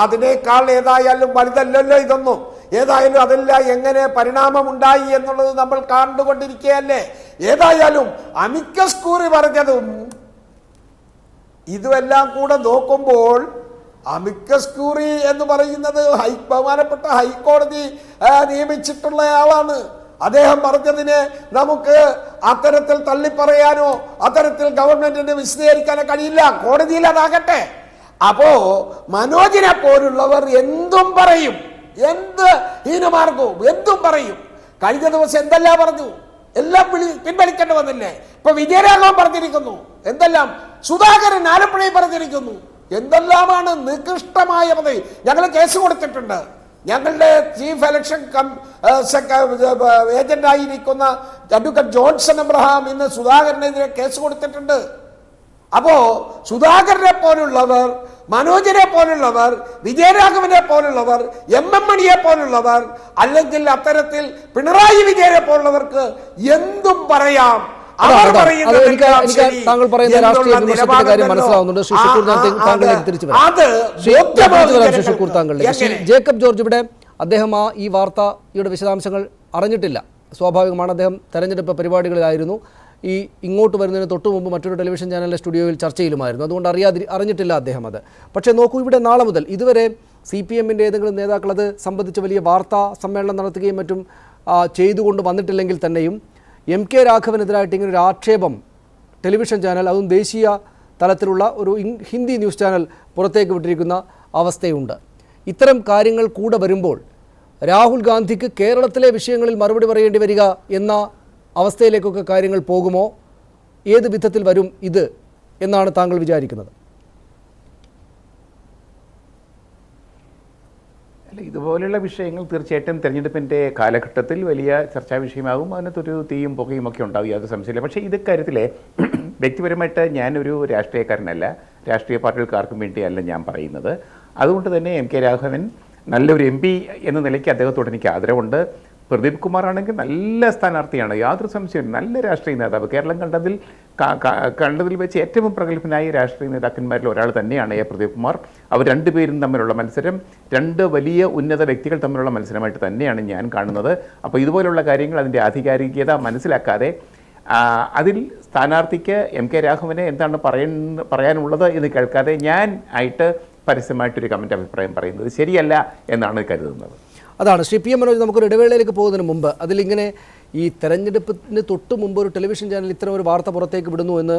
അതിനേക്കാൾ ഏതായാലും വലുതല്ലല്ലോ ഇതൊന്നും. ഏതായാലും അതെല്ലാം എങ്ങനെ പരിണാമം ഉണ്ടായി എന്നുള്ളത് നമ്മൾ കണ്ടുകൊണ്ടിരിക്കുകയല്ലേ. ഏതായാലും അമിക്കസ് ക്യൂറി പറഞ്ഞതും ഇതുമെല്ലാം കൂടെ നോക്കുമ്പോൾ അമിക്കസ് ക്യൂറി എന്ന് പറയുന്നത് ബഹുമാനപ്പെട്ട ഹൈക്കോടതി നിയമിച്ചിട്ടുള്ള ആളാണ്. അദ്ദേഹം പറഞ്ഞതിനെ നമുക്ക് അത്തരത്തിൽ തള്ളിപ്പറയാനോ അത്തരത്തിൽ ഗവൺമെന്റിന് വിശദീകരിക്കാനോ കഴിയില്ല. കോടതിയിൽ അതാകട്ടെ. അപ്പോ മനോജിനെ പോലുള്ളവർ എന്തും പറയും, എന്ത് ഹീനമാർഗവും എന്തും പറയും. കഴിഞ്ഞ ദിവസം എന്തെല്ലാം പറഞ്ഞു, എല്ലാം പിൻവലിക്കേണ്ടി വന്നില്ലേ? ഇപ്പൊ വിജയരാഘവൻ പറഞ്ഞിരിക്കുന്നു, എന്തെല്ലാം സുധാകരൻ ആലപ്പുഴയിൽ പറഞ്ഞിരിക്കുന്നു, എന്തെല്ലാമാണ് നികൃഷ്ടമായ പദവി. ഞങ്ങൾ കേസ് കൊടുത്തിട്ടുണ്ട്. ഞങ്ങളുടെ ചീഫ് ഇലക്ഷൻ ഏജന്റായിരിക്കുന്ന അഡ്വക്കേറ്റ് ജോൺസൺ എബ്രഹാം ഇന്ന് സുധാകരനെതിരെ കേസ് കൊടുത്തിട്ടുണ്ട്. അപ്പോ സുധാകരനെ പോലുള്ളവർ, മനോജിനെ പോലുള്ളവർ, വിജയരാഘവനെ പോലുള്ളവർ, എം മണിയെ പോലുള്ളവർ, അല്ലെങ്കിൽ അത്തരത്തിൽ പിണറായി വിജയനെ പോലുള്ളവർക്ക് എന്തും പറയാം. താങ്കൾ പറയുന്ന രാഷ്ട്രീയ വിമർശനത്തിന്റെ കാര്യം മനസ്സിലാവുന്നുണ്ട്. ശ്രീ ഷുക്കൂർ, താങ്കളിലേക്ക് തിരിച്ചു വരാം. ഷുക്കൂർ, താങ്കളിലേക്ക്. ജേക്കബ് ജോർജ് ഇവിടെ അദ്ദേഹം ഈ വാർത്തയുടെ വിശദാംശങ്ങൾ അറിഞ്ഞിട്ടില്ല. സ്വാഭാവികമാണ്, അദ്ദേഹം തെരഞ്ഞെടുപ്പ് പരിപാടികളിലായിരുന്നു. ഇങ്ങോട്ട് വരുന്നതിന് തൊട്ടു മുമ്പ് മറ്റൊരു ടെലിവിഷൻ ചാനലിലെ സ്റ്റുഡിയോയിൽ ചർച്ചയിലുമായിരുന്നു. അതുകൊണ്ട് അറിഞ്ഞിട്ടില്ല അദ്ദേഹം അത്. പക്ഷേ നോക്കൂ, ഇവിടെ നാളെ മുതൽ ഇതുവരെ CPM-ന്റെ ഏതെങ്കിലും നേതാക്കൾ അത് സംബന്ധിച്ച് വലിയ വാർത്താ സമ്മേളനം നടത്തുകയും മറ്റും ചെയ്തുകൊണ്ട് വന്നിട്ടില്ലെങ്കിൽ തന്നെയും MK രാഘവനെതിരായിട്ട് ഇങ്ങനെ ഒരു ആക്ഷേപം ടെലിവിഷൻ ചാനൽ, അതും ദേശീയ തലത്തിലുള്ള ഒരു ഹിന്ദി ന്യൂസ് ചാനൽ പുറത്തേക്ക് വിട്ടിരിക്കുന്ന അവസ്ഥയുണ്ട്. ഇത്തരം കാര്യങ്ങൾ കൂടെ വരുമ്പോൾ രാഹുൽ ഗാന്ധിക്ക് കേരളത്തിലെ വിഷയങ്ങളിൽ മറുപടി പറയേണ്ടി വരിക എന്ന അവസ്ഥയിലേക്കൊക്കെ കാര്യങ്ങൾ പോകുമോ? ഏത് വിധത്തിൽ വരും ഇത് എന്നാണ് താങ്കൾ വിചാരിക്കുന്നത്? അല്ല, ഇതുപോലെയുള്ള വിഷയങ്ങൾ തീർച്ചയായിട്ടും തെരഞ്ഞെടുപ്പിൻ്റെ കാലഘട്ടത്തിൽ വലിയ ചർച്ചാ വിഷയമാകും. അതിനകത്തൊരു തീയും പുകയും ഒക്കെ ഉണ്ടാവും, യാതൊരു സംശയമില്ല. പക്ഷേ ഇക്കാര്യത്തിൽ വ്യക്തിപരമായിട്ട് ഞാനൊരു രാഷ്ട്രീയക്കാരനല്ല, രാഷ്ട്രീയ പാർട്ടികൾക്കാർക്കും വേണ്ടിയല്ല ഞാൻ പറയുന്നത്. അതുകൊണ്ട് തന്നെ MK രാഘവൻ നല്ലൊരു MP എന്ന നിലയ്ക്ക് അദ്ദേഹത്തോട് എനിക്ക് ആദരവുണ്ട്. പ്രദീപ് കുമാർ ആണെങ്കിൽ നല്ല സ്ഥാനാർത്ഥിയാണ്, യാതൊരു സംശയവും. നല്ല രാഷ്ട്രീയ നേതാവ്, കേരളം കണ്ടതിൽ വെച്ച് ഏറ്റവും പ്രഗത്ഭനായ രാഷ്ട്രീയ നേതാക്കന്മാരിൽ ഒരാൾ തന്നെയാണ് പ്രദീപ് കുമാർ. അവർ രണ്ടുപേരും തമ്മിലുള്ള മത്സരം രണ്ട് വലിയ ഉന്നത വ്യക്തികൾ തമ്മിലുള്ള മത്സരമായിട്ട് തന്നെയാണ് ഞാൻ കാണുന്നത്. അപ്പോൾ ഇതുപോലുള്ള കാര്യങ്ങൾ അതിൻ്റെ ആധികാരികത മനസ്സിലാക്കാതെ അതിൽ സ്ഥാനാർത്ഥിക്ക് MK രാഘവനെ എന്താണ് പറയാനുള്ളത് എന്ന് കേൾക്കാതെ ഞാൻ ആയിട്ട് പരസ്യമായിട്ടൊരു കമൻറ്റ് അഭിപ്രായം പറയുന്നത് ശരിയല്ല എന്നാണ് കരുതുന്നത്. അതാണ് ശ്രീ PM മനോജ്. നമുക്കൊരു ഇടവേളയിലേക്ക് പോകുന്നതിന് മുമ്പ് അതിലിങ്ങനെ ഈ തെരഞ്ഞെടുപ്പിന് തൊട്ട് മുമ്പ് ഒരു ടെലിവിഷൻ ചാനൽ ഇത്തരം ഒരു വാർത്ത പുറത്തേക്ക് വിടുന്നു എന്ന്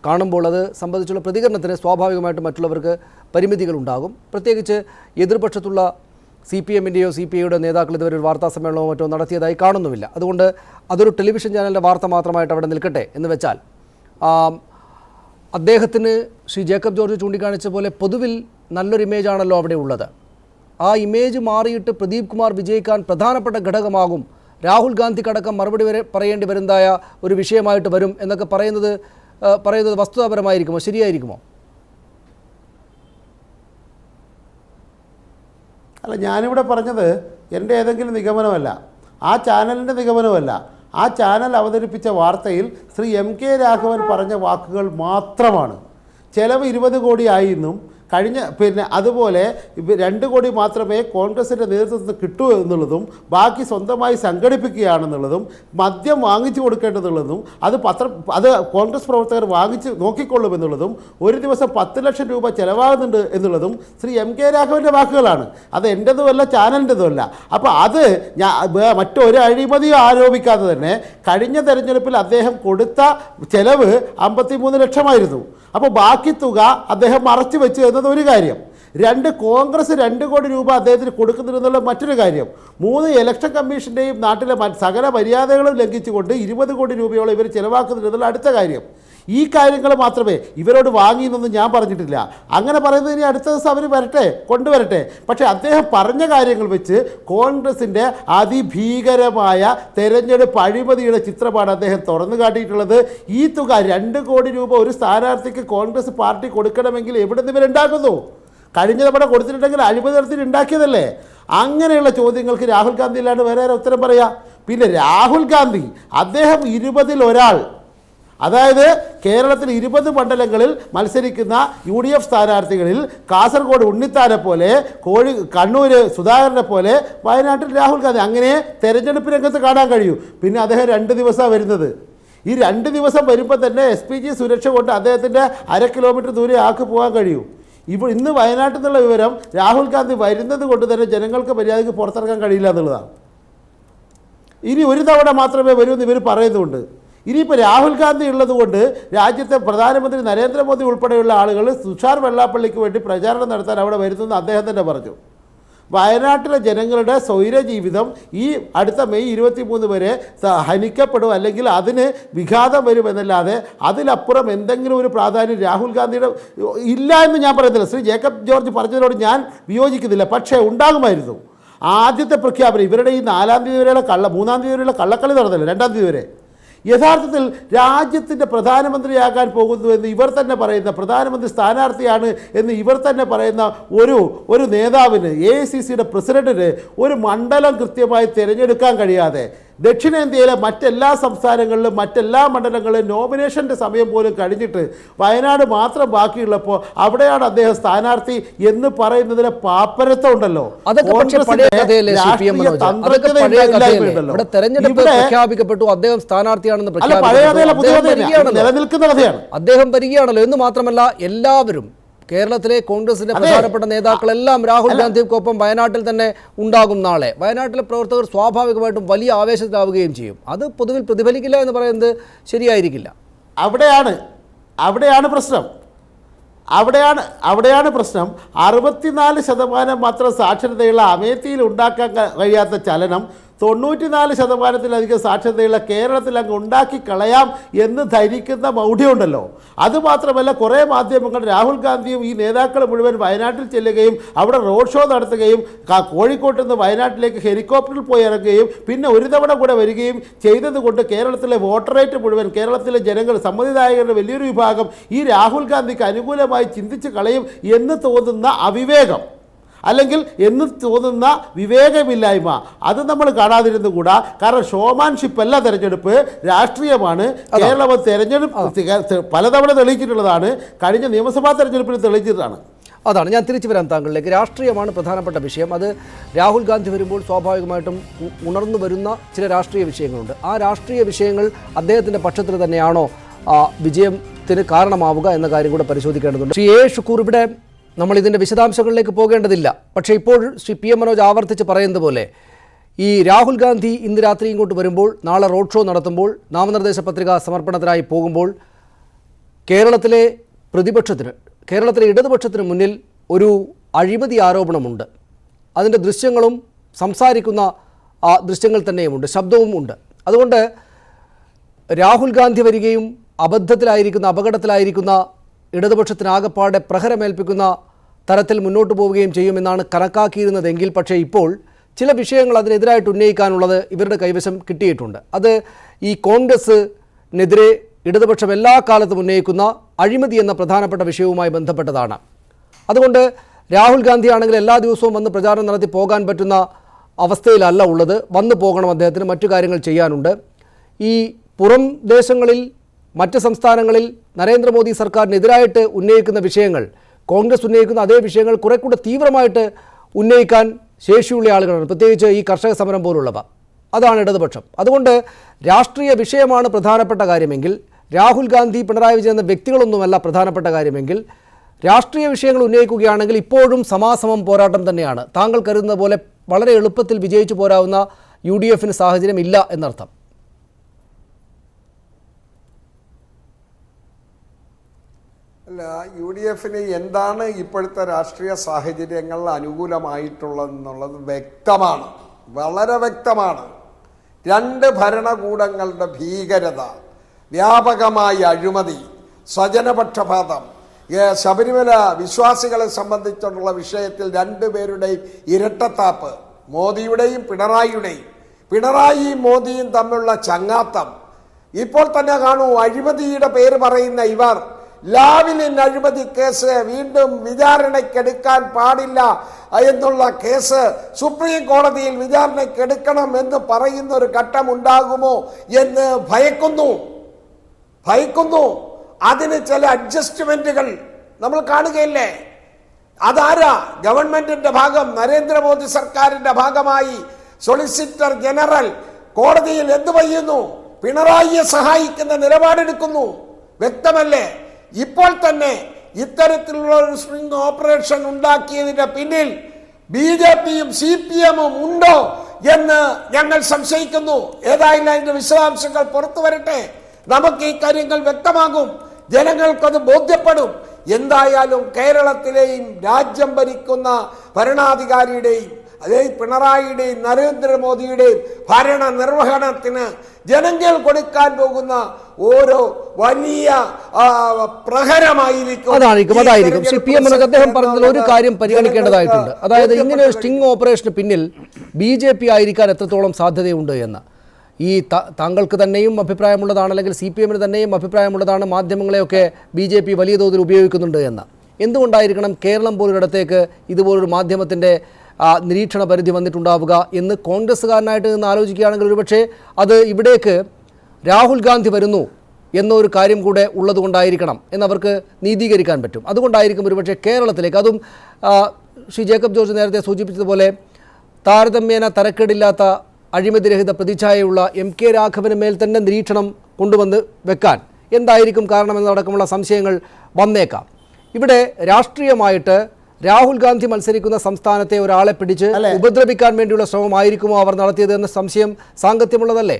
കാണുമ്പോൾ അത് സംബന്ധിച്ചുള്ള പ്രതികരണത്തിന് സ്വാഭാവികമായിട്ടും മറ്റുള്ളവർക്ക് പരിമിതികളുണ്ടാകും. പ്രത്യേകിച്ച് എതിർപക്ഷത്തുള്ള CPM-ൻ്റെയോ CPI-യുടെ നേതാക്കൾ ഇതുവരെ ഒരു വാർത്താ സമ്മേളനമോ മറ്റോ നടത്തിയതായി കാണുന്നുമില്ല. അതുകൊണ്ട് അതൊരു ടെലിവിഷൻ ചാനലിൻ്റെ വാർത്ത മാത്രമായിട്ട് അവിടെ നിൽക്കട്ടെ എന്ന് വെച്ചാൽ അദ്ദേഹത്തിന് ശ്രീ ജേക്കബ് ജോർജ് ചൂണ്ടിക്കാണിച്ച പോലെ പൊതുവിൽ നല്ലൊരു ഇമേജാണല്ലോ അവിടെ ഉള്ളത്. ആ ഇമേജ് മാറിയിട്ട് പ്രദീപ് കുമാർ വിജയിക്കാൻ പ്രധാനപ്പെട്ട ഘടകമാകും, രാഹുൽ ഗാന്ധിക്കടക്കം മറുപടി പറയേണ്ടി വരുന്നതായ ഒരു വിഷയമായിട്ട് വരും എന്നൊക്കെ പറയുന്നത് വസ്തുതാപരമായിരിക്കുമോ, ശരിയായിരിക്കുമോ? അല്ല, ഞാനിവിടെ പറഞ്ഞത് എൻ്റെ ഏതെങ്കിലും നിഗമനമല്ല, ആ ചാനലിൻ്റെ നിഗമനമല്ല. ആ ചാനൽ അവതരിപ്പിച്ച വാർത്തയിൽ ശ്രീ MK രാഘവൻ പറഞ്ഞ വാക്കുകൾ മാത്രമാണ്. ചെലവ് 20 കോടി ആയെന്നും അതുപോലെ 2 കോടി മാത്രമേ കോൺഗ്രസിൻ്റെ നേതൃത്വത്തിൽ കിട്ടൂ എന്നുള്ളതും ബാക്കി സ്വന്തമായി സംഘടിപ്പിക്കുകയാണെന്നുള്ളതും മദ്യം വാങ്ങിച്ചു കൊടുക്കേണ്ടതുള്ളതും അത് കോൺഗ്രസ് പ്രവർത്തകർ വാങ്ങിച്ച് നോക്കിക്കൊള്ളുമെന്നുള്ളതും ഒരു ദിവസം 10 ലക്ഷം രൂപ ചിലവാകുന്നുണ്ട് എന്നുള്ളതും ശ്രീ MK രാഘവൻ്റെ വാക്കുകളാണ്. അത് എൻ്റെതുമല്ല, ചാനലിൻ്റെതുമല്ല. അപ്പോൾ അത് മറ്റൊരു അഴിമതിയും ആരോപിക്കാതെ തന്നെ കഴിഞ്ഞ തെരഞ്ഞെടുപ്പിൽ അദ്ദേഹം കൊടുത്ത ചെലവ് 53 ലക്ഷമായിരുന്നു. അപ്പോൾ ബാക്കി തുക അദ്ദേഹം മറച്ചു വെച്ചു എന്നത് ഒരു കാര്യം. കോൺഗ്രസ് 2 കോടി രൂപ അദ്ദേഹത്തിന് കൊടുക്കുന്നുണ്ടെന്നുള്ള മറ്റൊരു കാര്യം. 3 ഇലക്ഷൻ കമ്മീഷൻ്റെയും നാട്ടിലെ സകല മര്യാദകളും ലംഘിച്ചുകൊണ്ട് 20 കോടി രൂപയോളം ഇവർ ചിലവാക്കുന്നുണ്ടെന്നുള്ള അടുത്ത കാര്യം. ഈ കാര്യങ്ങൾ മാത്രമേ ഇവരോട് വാങ്ങിയെന്നൊന്നും ഞാൻ പറഞ്ഞിട്ടില്ല. അങ്ങനെ പറയുന്നതിന് അടുത്ത ദിവസം അവർ കൊണ്ടുവരട്ടെ. പക്ഷേ അദ്ദേഹം പറഞ്ഞ കാര്യങ്ങൾ വെച്ച് കോൺഗ്രസിൻ്റെ അതിഭീകരമായ തെരഞ്ഞെടുപ്പ് അഴിമതിയുടെ ചിത്രമാണ് അദ്ദേഹം തുറന്നു കാട്ടിയിട്ടുള്ളത്. ഈ തുക 2 കോടി രൂപ ഒരു സ്ഥാനാർത്ഥിക്ക് കോൺഗ്രസ് പാർട്ടി കൊടുക്കണമെങ്കിൽ എവിടെ നിന്ന് ഇവരുണ്ടാക്കുന്നു? കഴിഞ്ഞ തവണ കൊടുത്തിട്ടുണ്ടെങ്കിൽ അഴിമതി നടത്തി ഉണ്ടാക്കിയതല്ലേ? അങ്ങനെയുള്ള ചോദ്യങ്ങൾക്ക് രാഹുൽ ഗാന്ധി അല്ലാണ്ട് വേറെ ഉത്തരം പറയാം. പിന്നെ രാഹുൽ ഗാന്ധി അദ്ദേഹം 20-ൽ ഒരാൾ, അതായത് കേരളത്തിൽ 20 മണ്ഡലങ്ങളിൽ മത്സരിക്കുന്ന UDF സ്ഥാനാർത്ഥികളിൽ കാസർഗോഡ് ഉണ്ണിത്താനെ പോലെ, കണ്ണൂർ സുധാകരനെ പോലെ വയനാട്ടിൽ രാഹുൽ ഗാന്ധി, അങ്ങനെ തെരഞ്ഞെടുപ്പ് രംഗത്ത് കാണാൻ കഴിയൂ. പിന്നെ അദ്ദേഹം 2 ദിവസമാണ് വരുന്നത്. ഈ 2 ദിവസം വരുമ്പോൾ തന്നെ SPG സുരക്ഷ കൊണ്ട് അദ്ദേഹത്തിൻ്റെ 1/2 കിലോമീറ്റർ ദൂരെ ആക്കി പോകാൻ കഴിയൂ. ഇന്ന് വയനാട്ടിൽ നിന്നുള്ള വിവരം രാഹുൽ ഗാന്ധി വരുന്നത് കൊണ്ട് തന്നെ ജനങ്ങൾക്ക് മര്യാദയ്ക്ക് പുറത്തിറങ്ങാൻ കഴിയില്ല എന്നുള്ളതാണ്. ഇനി ഒരു തവണ മാത്രമേ വരൂ എന്ന് ഇവർ പറയുന്നുണ്ട്. ഇനിയിപ്പോൾ രാഹുൽ ഗാന്ധി ഉള്ളതുകൊണ്ട് രാജ്യത്തെ പ്രധാനമന്ത്രി നരേന്ദ്രമോദി ഉൾപ്പെടെയുള്ള ആളുകൾ തുഷാർ വെള്ളാപ്പള്ളിക്ക് വേണ്ടി പ്രചാരണം നടത്താൻ അവിടെ വരുന്നെന്ന് അദ്ദേഹം തന്നെ പറഞ്ഞു. വയനാട്ടിലെ ജനങ്ങളുടെ സ്വൈര ജീവിതം ഈ അടുത്ത മെയ് 23 വരെ ഹനിക്കപ്പെടും, അല്ലെങ്കിൽ അതിന് വിഘാതം വരുമെന്നല്ലാതെ അതിലപ്പുറം എന്തെങ്കിലും ഒരു പ്രാധാന്യം രാഹുൽ ഗാന്ധിയുടെ ഇല്ല എന്ന് ഞാൻ പറയുന്നില്ല. ശ്രീ ജേക്കബ് ജോർജ് പറഞ്ഞതിനോട് ഞാൻ വിയോജിക്കുന്നില്ല. പക്ഷേ ഉണ്ടാകുമായിരുന്നു. ആദ്യത്തെ പ്രഖ്യാപനം ഇവരുടെ ഈ 4-ാം തീയതി വരെയുള്ള 3-ാം തീയതി വരെയുള്ള കള്ളക്കളി നടന്നില്ല, 2-ാം തീയതി വരെ. യഥാർത്ഥത്തിൽ രാജ്യത്തിൻ്റെ പ്രധാനമന്ത്രിയാകാൻ പോകുന്നു എന്ന് ഇവർ തന്നെ പറയുന്ന, പ്രധാനമന്ത്രി സ്ഥാനാർത്ഥിയാണ് എന്ന് ഇവർ തന്നെ പറയുന്ന ഒരു നേതാവിന്, AICCയുടെ പ്രസിഡന്റിന് ഒരു മണ്ഡലം കൃത്യമായി തിരഞ്ഞെടുക്കാൻ കഴിയാതെ ദക്ഷിണേന്ത്യയിലെ മറ്റെല്ലാ സംസ്ഥാനങ്ങളിലും മറ്റെല്ലാ മണ്ഡലങ്ങളിലും നോമിനേഷൻ്റെ സമയം പോലും കഴിഞ്ഞിട്ട് വയനാട് മാത്രം ബാക്കിയുള്ളപ്പോൾ അവിടെയാണ് അദ്ദേഹം സ്ഥാനാർത്ഥി എന്ന് പറയുന്നതിന് പാപ്പരത്വം ഉണ്ടല്ലോ. നിലനിൽക്കുന്ന കഥയാണ്. അദ്ദേഹം വരികയാണല്ലോ എന്ന് മാത്രമല്ല, എല്ലാവരും കേരളത്തിലെ കോൺഗ്രസിന്റെ പ്രധാനപ്പെട്ട നേതാക്കളെല്ലാം രാഹുൽ ഗാന്ധിക്കൊപ്പം വയനാട്ടിൽ തന്നെ ഉണ്ടാകും. നാളെ വയനാട്ടിലെ പ്രവർത്തകർ സ്വാഭാവികമായിട്ടും വലിയ ആവേശത്തിലാവുകയും ചെയ്യും. അത് പൊതുവിൽ പ്രതിഫലിക്കില്ല എന്ന് പറയുന്നത് ശരിയായിരിക്കില്ല. അവിടെയാണ് പ്രശ്നം. 64% മാത്രം സാക്ഷരതയുള്ള അമേത്തിയിൽ ഉണ്ടാക്കാൻ കഴിയാത്ത ചലനം 94%-ലധികം സാക്ഷരതയുള്ള കേരളത്തിൽ അങ്ങ് ഉണ്ടാക്കി കളയാം എന്ന് ധരിക്കുന്ന മൗഢ്യമുണ്ടല്ലോ. അതുമാത്രമല്ല, കുറേ മാധ്യമങ്ങൾ രാഹുൽ ഗാന്ധിയും ഈ നേതാക്കൾ മുഴുവൻ വയനാട്ടിൽ ചെല്ലുകയും അവിടെ റോഡ് ഷോ നടത്തുകയും കോഴിക്കോട്ട് നിന്ന് വയനാട്ടിലേക്ക് ഹെലികോപ്റ്ററിൽ പോയി ഇറങ്ങുകയും പിന്നെ ഒരു തവണ കൂടെ വരികയും ചെയ്തതുകൊണ്ട് കേരളത്തിലെ വോട്ടർ റേറ്റ് മുഴുവൻ, കേരളത്തിലെ ജനങ്ങൾ, സമ്മതിദായകരുടെ വലിയൊരു വിഭാഗം ഈ രാഹുൽ ഗാന്ധിക്ക് അനുകൂലമായി ചിന്തിച്ച് കളയും എന്ന് തോന്നുന്ന അവിവേകം, അല്ലെങ്കിൽ എന്ന് തോന്നുന്ന വിവേകമില്ലായ്മ, അത് നമ്മൾ കാണാതിരുന്നുകൂടാ. കാരണം ഷോമാൻഷിപ്പ് അല്ല തെരഞ്ഞെടുപ്പ്, രാഷ്ട്രീയമാണ്. കേരളം തെരഞ്ഞെടുപ്പ് പലതവണ തെളിയിച്ചിട്ടുള്ളതാണ്. കഴിഞ്ഞ നിയമസഭാ തെരഞ്ഞെടുപ്പിൽ തെളിയിച്ചതാണ്. അതാണ് ഞാൻ തിരിച്ചു വരാൻ താങ്കളിലേക്ക്. രാഷ്ട്രീയമാണ് പ്രധാനപ്പെട്ട വിഷയം. അത് രാഹുൽ ഗാന്ധി വരുമ്പോൾ സ്വാഭാവികമായിട്ടും ഉണർന്നു വരുന്ന ചില രാഷ്ട്രീയ വിഷയങ്ങളുണ്ട്. ആ രാഷ്ട്രീയ വിഷയങ്ങൾ അദ്ദേഹത്തിൻ്റെ പക്ഷത്തിൽ തന്നെയാണോ വിജയത്തിന് കാരണമാവുക എന്ന കാര്യം കൂടെ പരിശോധിക്കേണ്ടതുണ്ട്. ശ്രീ ഷുക്കൂർ, ഇവിടെ നമ്മൾ ഇതിൻ്റെ വിശദാംശങ്ങളിലേക്ക് പോകേണ്ടതില്ല. പക്ഷേ ഇപ്പോൾ ശ്രീ PM മനോജ് ആവർത്തിച്ച് പറയുന്നത് പോലെ ഈ രാഹുൽ ഗാന്ധി ഇന്ന് രാത്രി ഇങ്ങോട്ട് വരുമ്പോൾ, നാളെ റോഡ് ഷോ നടത്തുമ്പോൾ, നാമനിർദ്ദേശ പത്രിക സമർപ്പണത്തിനായി പോകുമ്പോൾ കേരളത്തിലെ ഇടതുപക്ഷത്തിന് മുന്നിൽ ഒരു അഴിമതി ആരോപണമുണ്ട്. അതിൻ്റെ ദൃശ്യങ്ങളും സംസാരിക്കുന്ന ദൃശ്യങ്ങൾ തന്നെയുമുണ്ട്, ശബ്ദവും ഉണ്ട്. അതുകൊണ്ട് രാഹുൽ ഗാന്ധി വരികയും അപകടത്തിലായിരിക്കുന്ന ഇടതുപക്ഷത്തിനാകപ്പാടെ പ്രഹരമേൽപ്പിക്കുന്ന തരത്തിൽ മുന്നോട്ട് പോവുകയും ചെയ്യുമെന്നാണ് കണക്കാക്കിയിരുന്നതെങ്കിൽ, പക്ഷേ ഇപ്പോൾ ചില വിഷയങ്ങൾ അതിനെതിരായിട്ട് ഉന്നയിക്കാനുള്ളത് ഇവരുടെ കൈവശം കിട്ടിയിട്ടുണ്ട്. അത് ഈ കോൺഗ്രസിനെതിരെ ഇടതുപക്ഷം എല്ലാ കാലത്തും ഉന്നയിക്കുന്ന അഴിമതി എന്ന പ്രധാനപ്പെട്ട വിഷയവുമായി ബന്ധപ്പെട്ടതാണ്. അതുകൊണ്ട് രാഹുൽ ഗാന്ധി ആണെങ്കിൽ എല്ലാ ദിവസവും വന്ന് പ്രചാരണം നടത്തി പോകാൻ പറ്റുന്ന അവസ്ഥയിലല്ല ഉള്ളത്. വന്നു പോകണം, അദ്ദേഹത്തിന് മറ്റു കാര്യങ്ങൾ ചെയ്യാനുണ്ട്. ഈ പുറം ദേശങ്ങളിൽ, മറ്റ് സംസ്ഥാനങ്ങളിൽ നരേന്ദ്രമോദി സർക്കാരിനെതിരായിട്ട് ഉന്നയിക്കുന്ന വിഷയങ്ങൾ, കോൺഗ്രസ് ഉന്നയിക്കുന്ന അതേ വിഷയങ്ങൾ കുറെ കൂടെ തീവ്രമായിട്ട് ഉന്നയിക്കാൻ ശേഷിയുള്ള ആളുകളാണ്, പ്രത്യേകിച്ച് ഈ കർഷക സമരം പോലുള്ളവ. അതാണ് ഇടതുപക്ഷം. അതുകൊണ്ട് രാഷ്ട്രീയ വിഷയമാണ് പ്രധാനപ്പെട്ട കാര്യമെങ്കിൽ, രാഹുൽ ഗാന്ധി, പിണറായി വിജയൻ എന്ന വ്യക്തികളൊന്നുമല്ല പ്രധാനപ്പെട്ട കാര്യമെങ്കിൽ, രാഷ്ട്രീയ വിഷയങ്ങൾ ഉന്നയിക്കുകയാണെങ്കിൽ ഇപ്പോഴും സമാസമം പോരാട്ടം തന്നെയാണ്. താങ്കൾ കരുതുന്ന പോലെ വളരെ എളുപ്പത്തിൽ വിജയിച്ചു പോരാവുന്ന UDFന് സാഹചര്യം ഇല്ല എന്നർത്ഥം. അല്ല, അല്ല, UDF എന്താണ് ഇപ്പോഴത്തെ രാഷ്ട്രീയ സാഹചര്യങ്ങൾ അനുകൂലമായിട്ടുള്ളതെന്നുള്ളത് വ്യക്തമാണ്, വളരെ വ്യക്തമാണ്. രണ്ട് ഭരണകൂടങ്ങളുടെ ഭീകരത, വ്യാപകമായ അഴിമതി, സ്വജനപക്ഷപാതം, ശബരിമല വിശ്വാസികളെ സംബന്ധിച്ചുള്ള വിഷയത്തിൽ രണ്ടുപേരുടെയും ഇരട്ടത്താപ്പ്, മോദിയുടെയും പിണറായിയും മോദിയും തമ്മിലുള്ള ചങ്ങാത്തം. ഇപ്പോൾ തന്നെ കാണൂ, അഴിമതിയുടെ പേര് പറയുന്ന ഇവർ ലാവ്ലിൻ അഴിമതി കേസ് വീണ്ടും വിചാരണയ്ക്കെടുക്കാൻ പാടില്ല എന്നുള്ള കേസ് സുപ്രീം കോടതിയിൽ വിചാരണയ്ക്കെടുക്കണം എന്ന് പറയുന്ന ഒരു ഘട്ടം ഉണ്ടാകുമോ എന്ന് ഭയക്കുന്നു. അതിന് ചില അഡ്ജസ്റ്റ്മെന്റുകൾ നമ്മൾ കാണുകയില്ലേ? അതാരാ? ഗവൺമെന്റിന്റെ ഭാഗം, നരേന്ദ്രമോദി സർക്കാരിന്റെ ഭാഗമായി സോളിസിറ്റർ ജനറൽ കോടതിയിൽ എന്ത് പറയുന്നു? പിണറായിയെ സഹായിക്കുന്ന നിലപാടെടുക്കുന്നു. വ്യക്തമല്ലേ? ഇപ്പോൾ തന്നെ ഇത്തരത്തിലുള്ള ഒരു സ്ട്രിംഗ് ഓപ്പറേഷൻ ഉണ്ടാക്കിയതിന്റെ പിന്നിൽ BJPയും CPMഉം ഉണ്ടോ എന്ന് ഞങ്ങൾ സംശയിക്കുന്നു. ഏതായാലും അതിന്റെ വിശദാംശങ്ങൾ പുറത്തു വരട്ടെ, നമുക്ക് ഈ കാര്യങ്ങൾ വ്യക്തമാകും, ജനങ്ങൾക്കത് ബോധ്യപ്പെടും. എന്തായാലും കേരളത്തിലെയും രാജ്യം ഭരിക്കുന്ന ഭരണാധികാരിയുടെയും അതായത് പിണറായിയുടെയും നരേന്ദ്രമോദിയുടെയും ഭരണ നിർവഹണത്തിന് ജനങ്ങൾ കൊടുക്കാൻ പോകുന്ന ഓരോ വലിയ പ്രഹരമായിരിക്കും. അതായിരിക്കും CPM അദ്ദേഹം പറഞ്ഞതിൽ ഒരു കാര്യം പരിഗണിക്കേണ്ടതായിട്ടുണ്ട്. അതായത് ഇങ്ങനെ ഒരു സ്റ്റിംഗ് ഓപ്പറേഷന് പിന്നിൽ BJP ആയിരിക്കാൻ എത്രത്തോളം സാധ്യതയുണ്ട് എന്ന്. ഈ താങ്കൾക്ക് തന്നെയും അഭിപ്രായമുള്ളതാണ്, അല്ലെങ്കിൽ CPMന് തന്നെയും അഭിപ്രായമുള്ളതാണ്, മാധ്യമങ്ങളെയൊക്കെ BJP വലിയ തോതിൽ ഉപയോഗിക്കുന്നുണ്ട് എന്ന്. എന്തുകൊണ്ടായിരിക്കണം കേരളം പോലൊരിടത്തേക്ക് ഇതുപോലൊരു മാധ്യമത്തിൻ്റെ നിരീക്ഷണ പരിധി വന്നിട്ടുണ്ടാവുക എന്ന് കോൺഗ്രസ്സുകാരനായിട്ട് നിന്ന് ആലോചിക്കുകയാണെങ്കിൽ ഒരുപക്ഷെ അത് ഇവിടേക്ക് രാഹുൽ ഗാന്ധി വരുന്നു എന്നൊരു കാര്യം കൂടെ ഉള്ളതുകൊണ്ടായിരിക്കണം എന്നവർക്ക് നീതീകരിക്കാൻ പറ്റും. അതുകൊണ്ടായിരിക്കും ഒരുപക്ഷെ കേരളത്തിലേക്ക്, അതും ശ്രീ ജേക്കബ് ജോർജ് നേരത്തെ സൂചിപ്പിച്ചതുപോലെ താരതമ്യേന തരക്കേടില്ലാത്ത അഴിമതിരഹിത പ്രതിച്ഛായയുള്ള MK രാഘവന് മേൽ തന്നെ നിരീക്ഷണം കൊണ്ടുവന്ന് വെക്കാൻ എന്തായിരിക്കും കാരണമെന്നതടക്കമുള്ള സംശയങ്ങൾ വന്നേക്കാം. ഇവിടെ രാഷ്ട്രീയമായിട്ട് രാഹുൽ ഗാന്ധി മത്സരിക്കുന്ന സംസ്ഥാനത്തെ ഒരാളെ പിടിച്ച് ഉപദ്രവിക്കാൻ വേണ്ടിയുള്ള ശ്രമമായിരിക്കുമോ അവർ നടത്തിയത് എന്ന സംശയം സാങ്കത്യമുള്ളതല്ലേ?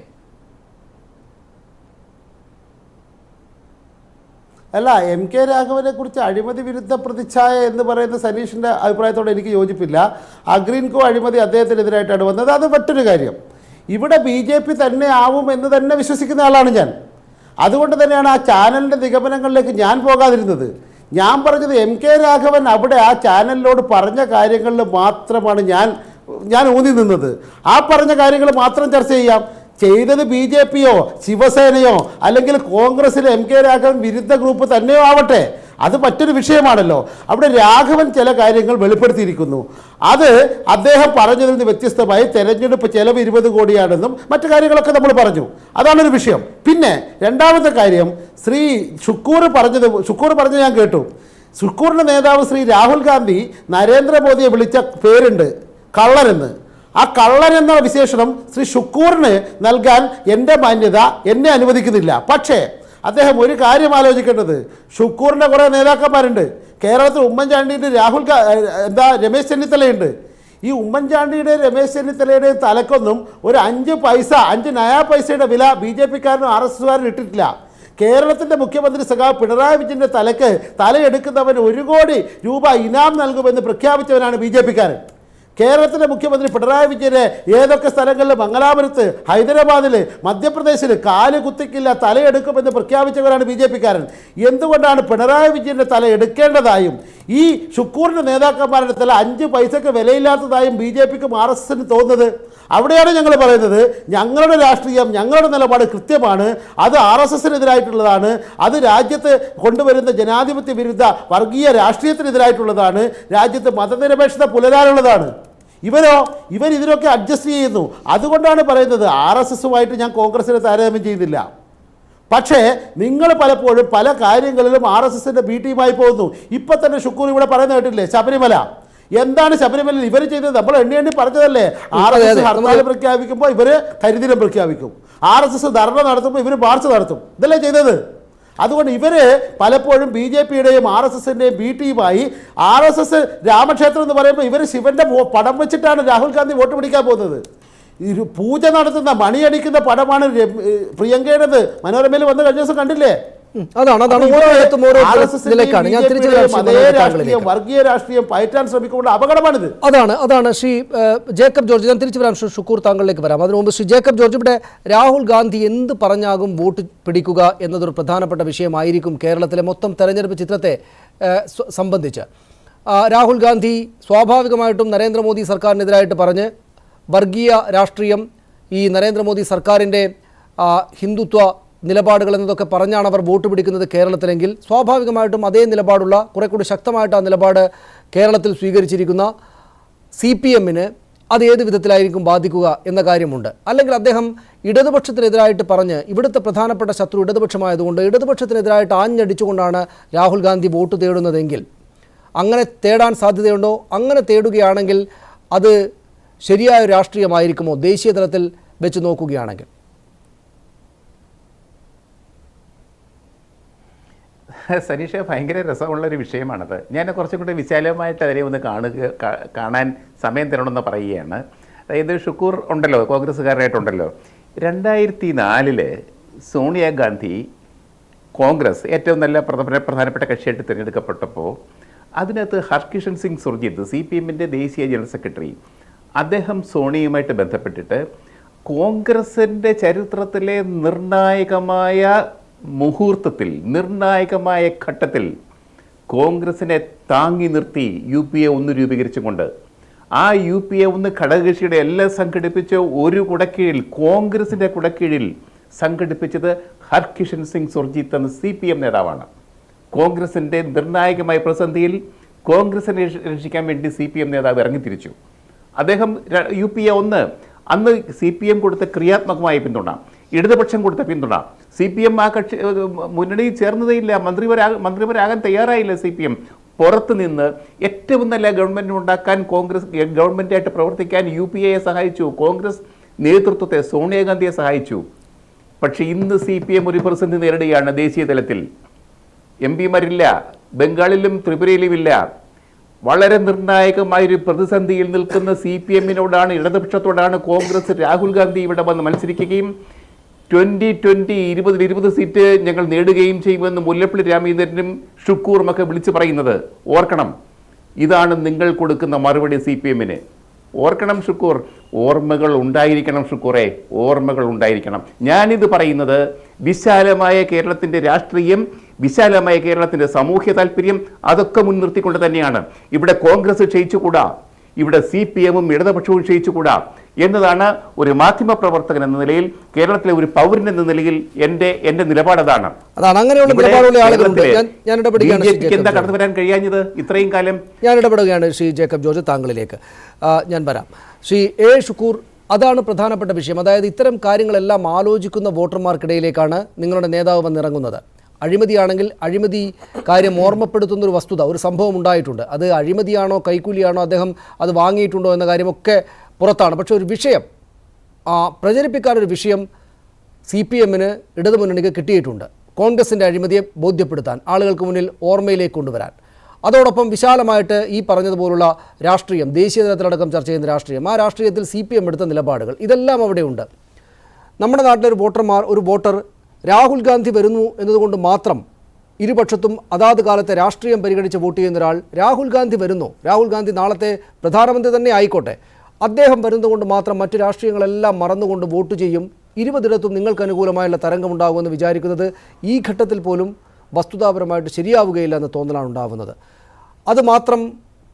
അല്ല, MK രാഘവനെ കുറിച്ച് അഴിമതി വിരുദ്ധ പ്രതിച്ഛായ എന്ന് പറയുന്ന സനീഷിൻ്റെ അഭിപ്രായത്തോടെ എനിക്ക് യോജിപ്പില്ല. അഗ്രീൻകോ അഴിമതി അദ്ദേഹത്തിനെതിരായിട്ടാണ് വന്നത്, അത് മറ്റൊരു കാര്യം. ഇവിടെ BJP തന്നെ ആവും എന്ന് തന്നെ വിശ്വസിക്കുന്ന ആളാണ് ഞാൻ. അതുകൊണ്ട് തന്നെയാണ് ആ ചാനലിൻ്റെ നിഗമനങ്ങളിലേക്ക് ഞാൻ പോകാതിരുന്നത്. ഞാൻ പറഞ്ഞത് MK രാഘവൻ അവിടെ ആ ചാനലിനോട് പറഞ്ഞ കാര്യങ്ങളിൽ മാത്രമാണ് ഞാൻ ഊന്നി നിന്നത്. ആ പറഞ്ഞ കാര്യങ്ങൾ മാത്രം ചർച്ച ചെയ്യാം. ചെയ്തത് BJPയോ ശിവസേനയോ അല്ലെങ്കിൽ കോൺഗ്രസിലെ MK രാഘവൻ വിരുദ്ധ ഗ്രൂപ്പ് തന്നെയോ ആവട്ടെ, അത് മറ്റൊരു വിഷയമാണല്ലോ. അവിടെ രാഘവൻ ചില കാര്യങ്ങൾ വെളിപ്പെടുത്തിയിരിക്കുന്നു. അത് അദ്ദേഹം പറഞ്ഞതിൽ നിന്ന് വ്യത്യസ്തമായി തെരഞ്ഞെടുപ്പ് ചെലവ് 20 കോടിയാണെന്നും മറ്റു കാര്യങ്ങളൊക്കെ നമ്മൾ പറഞ്ഞു. അതാണൊരു വിഷയം. പിന്നെ രണ്ടാമത്തെ കാര്യം, ശ്രീ ഷുക്കൂർ പറഞ്ഞത് ഞാൻ കേട്ടു. ഷുക്കൂറിൻ്റെ നേതാവ് ശ്രീ രാഹുൽ ഗാന്ധി നരേന്ദ്രമോദിയെ വിളിച്ച പേരുണ്ട്, കള്ളനെന്ന്. ആ കള്ളൻ എന്ന വിശേഷണം ശ്രീ ഷുക്കൂറിന് നൽകാൻ എൻ്റെ മാന്യത എന്നെ അനുവദിക്കുന്നില്ല. പക്ഷേ അദ്ദേഹം ഒരു കാര്യം ആലോചിക്കേണ്ടത്, ഷുക്കൂറിൻ്റെ കുറേ നേതാക്കന്മാരുണ്ട്. കേരളത്തിൽ ഉമ്മൻചാണ്ടിയുടെ രമേശ് ചെന്നിത്തലയുണ്ട്. ഈ ഉമ്മൻചാണ്ടിയുടെ രമേശ് ചെന്നിത്തലയുടെ തലക്കൊന്നും ഒരു 5 നയാ പൈസയുടെ വില BJPക്കാരനും RSSകാരനും ഇട്ടിട്ടില്ല. കേരളത്തിൻ്റെ മുഖ്യമന്ത്രി സഖാവ് പിണറായി വിജയൻ്റെ തലയെടുക്കുന്നവന് 1 കോടി രൂപ ഇനാം നൽകുമെന്ന് പ്രഖ്യാപിച്ചവനാണ് BJPക്കാരൻ. കേരളത്തിലെ മുഖ്യമന്ത്രി പിണറായി വിജയനെ ഏതൊക്കെ സ്ഥലങ്ങളിൽ, മംഗലാപുരത്ത്, ഹൈദരാബാദിൽ, മധ്യപ്രദേശിൽ കാല് കുത്തിക്കില്ല തലയെടുക്കുമെന്ന് പ്രഖ്യാപിച്ചവരാണ് BJPക്കാരൻ. എന്തുകൊണ്ടാണ് പിണറായി വിജയൻ്റെ തല എടുക്കേണ്ടതായും ഈ ഷുക്കൂറിൻ്റെ നേതാക്കന്മാരുടെ തല 5 പൈസക്ക് വിലയില്ലാത്തതായും BJPക്കും RSSനും തോന്നുന്നത്? അവിടെയാണ് ഞങ്ങൾ പറയുന്നത്, ഞങ്ങളുടെ രാഷ്ട്രീയം, ഞങ്ങളുടെ നിലപാട് കൃത്യമാണ്. അത് RSSനെതിരായിട്ടുള്ളതാണ്. അത് രാജ്യത്ത് കൊണ്ടുവരുന്ന ജനാധിപത്യ വിരുദ്ധ വർഗീയ രാഷ്ട്രീയത്തിനെതിരായിട്ടുള്ളതാണ്. രാജ്യത്ത് മതനിരപേക്ഷത പുലരാനുള്ളതാണ്. ഇതിനൊക്കെ അഡ്ജസ്റ്റ് ചെയ്യുന്നു. അതുകൊണ്ടാണ് പറയുന്നത് RSSുമായിട്ട് ഞാൻ കോൺഗ്രസിനെ താരതമ്യം ചെയ്യുന്നില്ല. പക്ഷേ നിങ്ങൾ പലപ്പോഴും പല കാര്യങ്ങളിലും RSSൻ്റെ B ടീമായി പോകുന്നു. ഇപ്പം തന്നെ ഷുക്കൂർ ഇവിടെ പറയുന്ന കേട്ടില്ലേ, ശബരിമല. എന്താണ് ശബരിമലയിൽ ഇവർ ചെയ്തത്? നമ്മൾ എണ്ണി പറഞ്ഞതല്ലേ. RSS ഹർത്താൽ പ്രഖ്യാപിക്കുമ്പോൾ ഇവർ കരിദിനം പ്രഖ്യാപിക്കും, RSS ധർണ നടത്തുമ്പോൾ ഇവർ മാർച്ച് നടത്തും. ഇതല്ലേ ചെയ്തത്? അതുകൊണ്ട് ഇവർ പലപ്പോഴും BJPയുടെയും RSSൻ്റെയും B ടീമായി, RSS രാമക്ഷേത്രം എന്ന് പറയുമ്പോൾ ഇവർ ശിവൻ്റെ പടം വെച്ചിട്ടാണ് രാഹുൽ ഗാന്ധി വോട്ട് പിടിക്കാൻ പോകുന്നത്. പൂജ നടത്തുന്ന മണിയടിക്കുന്ന പടമാണ് പ്രിയങ്കയുടേത്. മനോരമയിൽ വന്ന് കഴിഞ്ഞ ദിവസം കണ്ടില്ലേ? അതാണ് ഓരോയിടത്തും ഓരോ നിലക്കാണ്. ഞാൻ തിരിച്ചു വർഗീയ രാഷ്ട്രീയം പയറ്റാൻ ശ്രമിക്കുമ്പോൾ അപകടമാണിത്. അതാണ് ശ്രീ ജേക്കബ് ജോർജ്, ഞാൻ തിരിച്ചു വരാം. ഷുക്കൂർ താങ്കളിലേക്ക് വരാം. അതിനു മുമ്പ് ശ്രീ ജേക്കബ് ജോർജ്, ഇവിടെ രാഹുൽ ഗാന്ധി എന്ത് പറഞ്ഞാകും വോട്ട് പിടിക്കുക എന്നതൊരു പ്രധാനപ്പെട്ട വിഷയമായിരിക്കും കേരളത്തിലെ മൊത്തം തെരഞ്ഞെടുപ്പ് ചിത്രത്തെ സംബന്ധിച്ച്. രാഹുൽ ഗാന്ധി സ്വാഭാവികമായിട്ടും നരേന്ദ്രമോദി സർക്കാരിനെതിരായിട്ട് പറഞ്ഞ് വർഗീയ രാഷ്ട്രീയം, ഈ നരേന്ദ്രമോദി സർക്കാരിൻ്റെ ഹിന്ദുത്വ നിലപാടുകൾ എന്നതൊക്കെ പറഞ്ഞാണ് അവർ വോട്ട് പിടിക്കുന്നത് കേരളത്തിലെങ്കിൽ, സ്വാഭാവികമായിട്ടും അതേ നിലപാടുള്ള കുറെ കൂടി ശക്തമായിട്ട് ആ നിലപാട് കേരളത്തിൽ സ്വീകരിച്ചിരിക്കുന്ന CPM-ന് അത് ഏത് വിധത്തിലായിരിക്കും ബാധിക്കുക എന്ന കാര്യമുണ്ട്. അല്ലെങ്കിൽ അദ്ദേഹം ഇടതുപക്ഷത്തിനെതിരായിട്ട് പറഞ്ഞ് ഇവിടുത്തെ പ്രധാനപ്പെട്ട ശത്രു ഇടതുപക്ഷമായതുകൊണ്ട് ഇടതുപക്ഷത്തിനെതിരായിട്ട് ആഞ്ഞടിച്ചുകൊണ്ടാണ് രാഹുൽ ഗാന്ധി വോട്ട് തേടുന്നതെങ്കിൽ അങ്ങനെ തേടാൻ സാധ്യതയുണ്ടോ? അങ്ങനെ തേടുകയാണെങ്കിൽ അത് ശരിയായ രാഷ്ട്രീയമായിരിക്കുമോ ദേശീയ തലത്തിൽ വെച്ച് നോക്കുകയാണെങ്കിൽ? സനീഷ, ഭയങ്കര രസമുള്ളൊരു വിഷയമാണത്. ഞാൻ കുറച്ചും കൂടി വിശാലമായിട്ട് അതിനെ ഒന്ന് കാണാൻ സമയം തരണമെന്ന് പറയുകയാണ്. അതായത് ഷുക്കൂർ ഉണ്ടല്ലോ, കോൺഗ്രസ്സുകാരനായിട്ടുണ്ടല്ലോ, 2004 സോണിയാഗാന്ധി കോൺഗ്രസ് ഏറ്റവും നല്ല പ്രധാനപ്പെട്ട കക്ഷിയായിട്ട് തിരഞ്ഞെടുക്കപ്പെട്ടപ്പോൾ അതിനകത്ത് ഹർകിഷൻ സിംഗ് സുർജിത്ത്, CPM-ൻ്റെ ദേശീയ ജനറൽ സെക്രട്ടറി, അദ്ദേഹം സോണിയുമായിട്ട് ബന്ധപ്പെട്ടിട്ട് കോൺഗ്രസിൻ്റെ ചരിത്രത്തിലെ നിർണായകമായ മുഹൂർത്തത്തിൽ, നിർണായകമായ ഘട്ടത്തിൽ കോൺഗ്രസിനെ താങ്ങി നിർത്തി UPA 1 രൂപീകരിച്ചുകൊണ്ട് ആ UPA 1 ഘടകകക്ഷിയുടെ എല്ലാം സംഘടിപ്പിച്ച് ഒരു കുടക്കീഴിൽ, കോൺഗ്രസിൻ്റെ കുടക്കീഴിൽ സംഘടിപ്പിച്ചത് ഹർകിഷൻ സിംഗ് സുർജിത്ത് എന്ന CPM നേതാവാണ്. കോൺഗ്രസിൻ്റെ നിർണായകമായ പ്രതിസന്ധിയിൽ കോൺഗ്രസിനെ രക്ഷിക്കാൻ വേണ്ടി CPM നേതാവ് ഇറങ്ങിത്തിരിച്ചു. അദ്ദേഹം UPA 1 അന്ന് CPM കൊടുത്ത ക്രിയാത്മകമായ പിന്തുണ, ഇടതുപക്ഷം കൊടുത്ത പിന്തുണ, CPM ആ കക്ഷി മുന്നണിയിൽ ചേർന്നതേയില്ല, മന്ത്രിമാരാകാൻ തയ്യാറായില്ല. CPM പുറത്തു നിന്ന് ഏറ്റവും നല്ല ഗവൺമെൻറ് ഉണ്ടാക്കാൻ, കോൺഗ്രസ് ഗവൺമെൻറ്റായിട്ട് പ്രവർത്തിക്കാൻ UPA-യെ സഹായിച്ചു, കോൺഗ്രസ് നേതൃത്വത്തെ സോണിയാഗാന്ധിയെ സഹായിച്ചു. പക്ഷേ ഇന്ന് CPM ഒരു പ്രതിസന്ധി നേരിടുകയാണ്. ദേശീയ തലത്തിൽ MP-മാരില്ല, ബംഗാളിലും ത്രിപുരയിലുമില്ല. വളരെ നിർണായകമായൊരു പ്രതിസന്ധിയിൽ നിൽക്കുന്ന CPM-നോടാണ്, ഇടതുപക്ഷത്തോടാണ് കോൺഗ്രസ്, രാഹുൽ ഗാന്ധി ഇവിടെ വന്ന് മത്സരിക്കുകയും 2020 സീറ്റ് ഞങ്ങൾ നേടുകയും ചെയ്യുമെന്ന് മുല്ലപ്പള്ളി രാമചന്ദ്രനും ഷുക്കൂറും ഒക്കെ വിളിച്ചു പറയുന്നത്. ഓർക്കണം, ഇതാണ് നിങ്ങൾ കൊടുക്കുന്ന മറുപടി CPM-ന്. ഓർക്കണം ഷുക്കൂർ, ഓർമ്മകൾ ഉണ്ടായിരിക്കണം ഷുക്കൂറെ, ഓർമ്മകൾ ഉണ്ടായിരിക്കണം. ഞാനിത് പറയുന്നത് വിശാലമായ കേരളത്തിൻ്റെ രാഷ്ട്രീയം, വിശാലമായ കേരളത്തിൻ്റെ സാമൂഹ്യ താല്പര്യം അതൊക്കെ മുൻനിർത്തിക്കൊണ്ട് തന്നെയാണ്. ഇവിടെ കോൺഗ്രസ് ക്ഷയിച്ചുകൂടാ, ഇവിടെ CPM-ഉം ഇടതുപക്ഷവും ക്ഷയിച്ചുകൂടാ എന്നതാണ് ഒരു മാധ്യമ പ്രവർത്തകൻ എന്ന നിലയിൽ, കേരളത്തിലെ ഒരു പൗരൻ എന്ന നിലയിൽ എൻ്റെ നിലപാടതാണ്. എന്താ കടന്നു വരാൻ കഴിയാഞ്ഞത് ഇത്രയും കാലം? ഞാൻ ഇടപെടുകയാണ് ശ്രീ ജേക്കബ് ജോർജ്, താങ്കളിലേക്ക് ഞാൻ വരാം. ശ്രീ ഷുക്കൂർ, അതാണ് പ്രധാനപ്പെട്ട വിഷയം. അതായത് ഇത്തരം കാര്യങ്ങളെല്ലാം ആലോചിക്കുന്ന വോട്ടർമാർക്കിടയിലേക്കാണ് നിങ്ങളുടെ നേതാവ് വന്നിറങ്ങുന്നത്. അഴിമതിയാണെങ്കിൽ അഴിമതി കാര്യം ഓർമ്മപ്പെടുത്തുന്നൊരു വസ്തുത, ഒരു സംഭവം ഉണ്ടായിട്ടുണ്ട്. അത് അഴിമതിയാണോ കൈക്കൂലിയാണോ, അദ്ദേഹം അത് വാങ്ങിയിട്ടുണ്ടോ എന്ന കാര്യമൊക്കെ പുറത്താണ്. പക്ഷേ ഒരു വിഷയം പ്രചരിപ്പിക്കാനൊരു വിഷയം CPM-ന് ഇടതുമുന്നണിക്ക് കിട്ടിയിട്ടുണ്ട്. കോൺഗ്രസിൻ്റെ അഴിമതിയെ ബോധ്യപ്പെടുത്താൻ, ആളുകൾക്ക് മുന്നിൽ ഓർമ്മയിലേക്ക് കൊണ്ടുവരാൻ. അതോടൊപ്പം വിശാലമായിട്ട് ഈ പറഞ്ഞതുപോലുള്ള രാഷ്ട്രീയം, ദേശീയ തലത്തിലടക്കം ചർച്ച ചെയ്യുന്ന രാഷ്ട്രീയം, ആ രാഷ്ട്രീയത്തിൽ CPM എടുത്ത നിലപാടുകൾ, ഇതെല്ലാം അവിടെയുണ്ട്. നമ്മുടെ നാട്ടിലൊരു വോട്ടർ രാഹുൽ ഗാന്ധി വരുന്നു എന്നതുകൊണ്ട് മാത്രം ഇരുപക്ഷത്തും അതാത് കാലത്തെ രാഷ്ട്രീയം പരിഗണിച്ച് വോട്ട് ചെയ്യുന്ന ഒരാൾ, രാഹുൽ ഗാന്ധി വരുന്നു, രാഹുൽ ഗാന്ധി നാളത്തെ പ്രധാനമന്ത്രി തന്നെ ആയിക്കോട്ടെ, അദ്ദേഹം വരുന്നതുകൊണ്ട് മാത്രം മറ്റു രാഷ്ട്രീയങ്ങളെല്ലാം മറന്നുകൊണ്ട് വോട്ട് ചെയ്യും, 20ഇടത്തും നിങ്ങൾക്ക് അനുകൂലമായുള്ള തരംഗമുണ്ടാകുമെന്ന് വിചാരിക്കുന്നത് ഈ ഘട്ടത്തിൽ പോലും വസ്തുതാപരമായിട്ട് ശരിയാവുകയില്ല എന്ന തോന്നലാണ് ഉണ്ടാകുന്നത്. അതുമാത്രം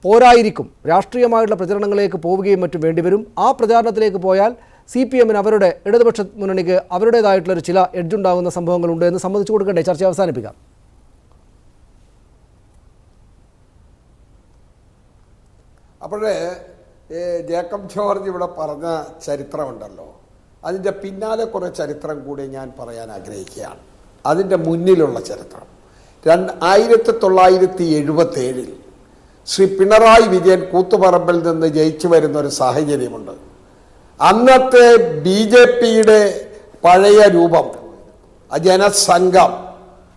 പോരായിരിക്കും, രാഷ്ട്രീയമായിട്ടുള്ള പ്രചരണങ്ങളിലേക്ക് പോവുകയും മറ്റും വേണ്ടിവരും. ആ പ്രചാരണത്തിലേക്ക് പോയാൽ CPM-ന് അവരുടെ ഇടതുപക്ഷ മുന്നണിക്ക് അവരുടേതായിട്ടുള്ളൊരു ചില എഡ്ജുണ്ടാകുന്ന സംഭവങ്ങളുണ്ട് എന്ന് സമ്മതിച്ചു കൊടുക്കണ്ടേ? ചർച്ച അവസാനിപ്പിക്കാം. അപ്പോഴേ ജേക്കബ് ജോർജ് ഇവിടെ പറഞ്ഞ ചരിത്രമുണ്ടല്ലോ, അതിൻ്റെ പിന്നാലെ കുറേ ചരിത്രം കൂടി ഞാൻ പറയാൻ ആഗ്രഹിക്കുകയാണ്. അതിൻ്റെ മുന്നിലുള്ള ചരിത്രം 1977 ശ്രീ പിണറായി വിജയൻ കൂത്തുപറമ്പിൽ നിന്ന് ജയിച്ചു വരുന്ന ഒരു സാഹചര്യമുണ്ട്. അന്നത്തെ BJP-യുടെ പഴയ രൂപം ജനസംഘം,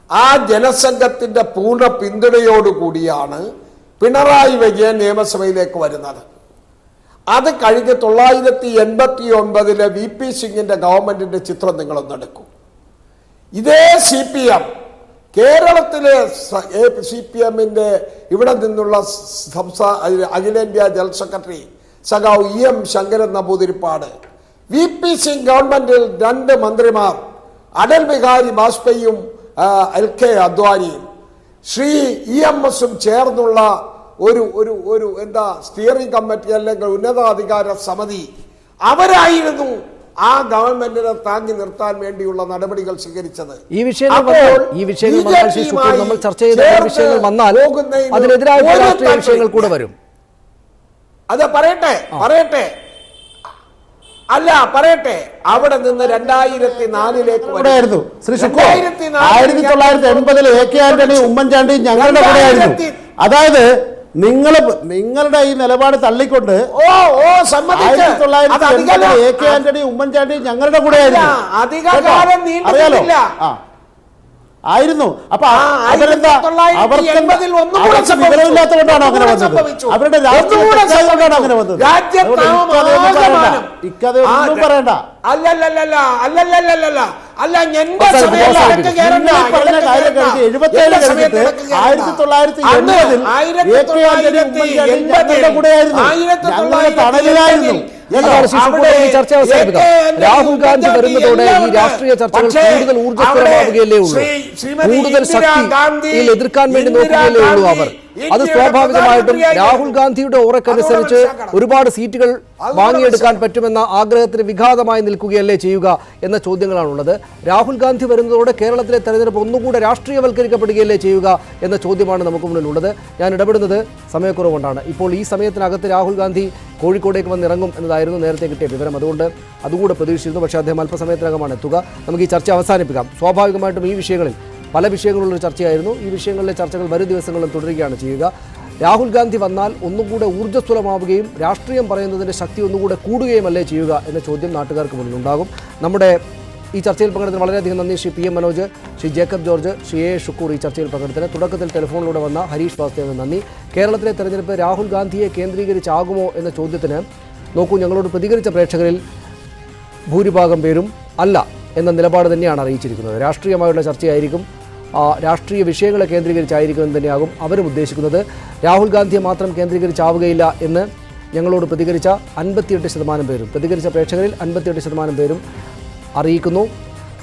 ആ ജനസംഘത്തിൻ്റെ പൂർണ്ണ പിന്തുണയോടുകൂടിയാണ് പിണറായി വിജയൻ നിയമസഭയിലേക്ക് വരുന്നത്. അത് കഴിഞ്ഞ് 1989 VP സിംഗിന്റെ ഗവൺമെന്റിന്റെ ചിത്രം നിങ്ങളൊന്നെടുക്കൂ. ഇതേ CPM കേരളത്തിലെ CPM-ന്റെ ഇവിടെ നിന്നുള്ള അഖിലേന്ത്യാ ജനറൽ സെക്രട്ടറി സഖാവ് EM ശങ്കരൻ നമ്പൂതിരിപ്പാട്, VP സിംഗ് ഗവൺമെന്റിൽ 2 മന്ത്രിമാർ, അടൽ ബിഹാരി വാജ്പേയിയും LK അദ്വാനിയും ശ്രീ EMS-ഉം ചേർന്നുള്ള ഒരു എന്താ സ്റ്റിയറിംഗ് കമ്മിറ്റി അല്ലെങ്കിൽ ഉന്നതാധികാര സമിതി, അവരായിരുന്നു ആ ഗവൺമെന്റിനെ താങ്ങി നിർത്താൻ വേണ്ടിയുള്ള നടപടികൾ സ്വീകരിച്ചത്. ഈ വിഷയങ്ങൾ നമ്മൾ ചർച്ച ചെയ്ത വിഷയങ്ങൾ വന്നാൽ അതിനെതിരായ രാഷ്ട്രീയ വിഷയങ്ങൾ കൂടെ വരും. അത് പറയട്ടെ അവിടെ നിന്ന് 2004-ലേക്ക് 1980-ൽ AK ആന്റണി ഉമ്മൻചാണ്ടി ഞങ്ങളുടെ കൂടെയായിരുന്നു. അതായത് നിങ്ങളുടെ ഈ നിലപാട് തള്ളിക്കൊണ്ട് 1980-ൽ AK ആന്റണി ഉമ്മൻചാണ്ടി ഞങ്ങളുടെ കൂടെയായിരുന്നു. അറിയാലോ? ആയിരുന്നു. അപ്പൊ അവർക്ക് വിവരമില്ലാത്തതുകൊണ്ടാണോ അങ്ങനെ വന്നത്? അവരുടെ രാഷ്ട്രീയമാണ് അങ്ങനെ വന്നത്. ഇക്കഥയൊന്നും പറയണ്ട. അല്ല, 1977 രാഹുൽ ഗാന്ധി വരുന്നതോടെ ഈ രാഷ്ട്രീയ ചർച്ചകൾ കൂടുതൽ ഊർജ്ജസ്വലമാവുകയല്ലേ ഉള്ളൂ. കൂടുതൽ ശക്തിയിൽ എതിർക്കാൻ വേണ്ടി നോക്കുകയല്ലേ ഉള്ളൂ അവർ. അത് സ്വാഭാവികമായിട്ടും രാഹുൽ ഗാന്ധിയുടെ ഓറക്കനുസരിച്ച് ഒരുപാട് സീറ്റുകൾ വാങ്ങിയെടുക്കാൻ പറ്റുമെന്ന ആഗ്രഹത്തിന് വിഘാതമായി നിൽക്കുകയല്ലേ ചെയ്യുക എന്ന ചോദ്യങ്ങളാണുള്ളത്. രാഹുൽ ഗാന്ധി വരുന്നതോടെ കേരളത്തിലെ തെരഞ്ഞെടുപ്പ് ഒന്നുകൂടെ രാഷ്ട്രീയവൽക്കരിക്കപ്പെടുകയല്ലേ ചെയ്യുക എന്ന ചോദ്യമാണ് നമുക്ക് മുന്നിലുള്ളത്. ഞാൻ ഇടപെടുന്നത് സമയക്കുറവുകൊണ്ടാണ്. ഇപ്പോൾ ഈ സമയത്തിനകത്ത് രാഹുൽ ഗാന്ധി കോഴിക്കോടേക്ക് വന്നിറങ്ങും എന്നതായിരുന്നു നേരത്തെ കിട്ടിയ വിവരം. അതുകൊണ്ട് അതുകൂടെ പ്രതീക്ഷിച്ചിരുന്നു. പക്ഷേ അദ്ദേഹം അല്പസമയത്തിനകമാണ് എത്തുക. നമുക്ക് ഈ ചർച്ച അവസാനിപ്പിക്കാം. സ്വാഭാവികമായിട്ടും ഈ വിഷയങ്ങളിൽ പല വിഷയങ്ങളുള്ളൊരു ചർച്ചയായിരുന്നു. ഈ വിഷയങ്ങളിലെ ചർച്ചകൾ വരും ദിവസങ്ങളിലും തുടരുകയാണ് ചെയ്യുക. രാഹുൽ ഗാന്ധി വന്നാൽ ഒന്നുകൂടെ ഊർജ്ജസ്വലമാവുകയും രാഷ്ട്രീയം പറയുന്നതിൻ്റെ ശക്തി ഒന്നുകൂടെ കൂടുകയുമല്ലേ ചെയ്യുക എന്ന ചോദ്യം നാട്ടുകാർക്ക് മുന്നിലുണ്ടാകും. നമ്മുടെ ഈ ചർച്ചയിൽ പങ്കെടുത്തതിന് വളരെയധികം നന്ദി ശ്രീ PM മനോജ്, ശ്രീ ജേക്കബ് ജോർജ്, ശ്രീ A ഷുക്കൂർ ഈ ചർച്ചയിൽ പങ്കെടുത്തതിന്. തുടക്കത്തിൽ ടെലിഫോണിലൂടെ വന്ന ഹരീഷ് വാസ്തവന് നന്ദി. കേരളത്തിലെ തെരഞ്ഞെടുപ്പ് രാഹുൽ ഗാന്ധിയെ കേന്ദ്രീകരിച്ചാകുമോ എന്ന ചോദ്യത്തിന് നോക്കൂ, ഞങ്ങളോട് പ്രതികരിച്ച പ്രേക്ഷകരിൽ ഭൂരിഭാഗം പേരും അല്ല എന്ന നിലപാട് തന്നെയാണ് അറിയിച്ചിരിക്കുന്നത്. രാഷ്ട്രീയമായുള്ള ചർച്ചയായിരിക്കും, രാഷ്ട്രീയ വിഷയങ്ങളെ കേന്ദ്രീകരിച്ചായിരിക്കും എന്ന് തന്നെയാകും അവരും ഉദ്ദേശിക്കുന്നത്. രാഹുൽ ഗാന്ധിയെ മാത്രം കേന്ദ്രീകരിച്ചാവുകയില്ല എന്ന് ഞങ്ങളോട് പ്രതികരിച്ച 58% പേരും, പ്രതികരിച്ച പ്രേക്ഷകരിൽ 58% പേരും അറിയിക്കുന്നു.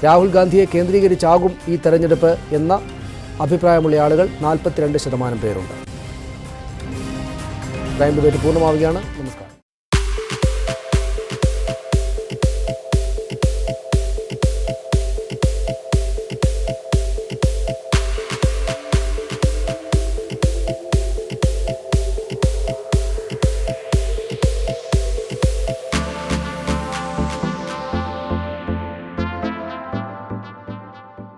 രാഹുൽ ഗാന്ധിയെ കേന്ദ്രീകരിച്ചാകും ഈ തെരഞ്ഞെടുപ്പ് എന്ന അഭിപ്രായമുള്ള ആളുകൾ 42% പേരുണ്ട്. ക്രൈം ഡിബേറ്റ് പൂർണ്ണമാവുകയാണ്. നമസ്കാരം.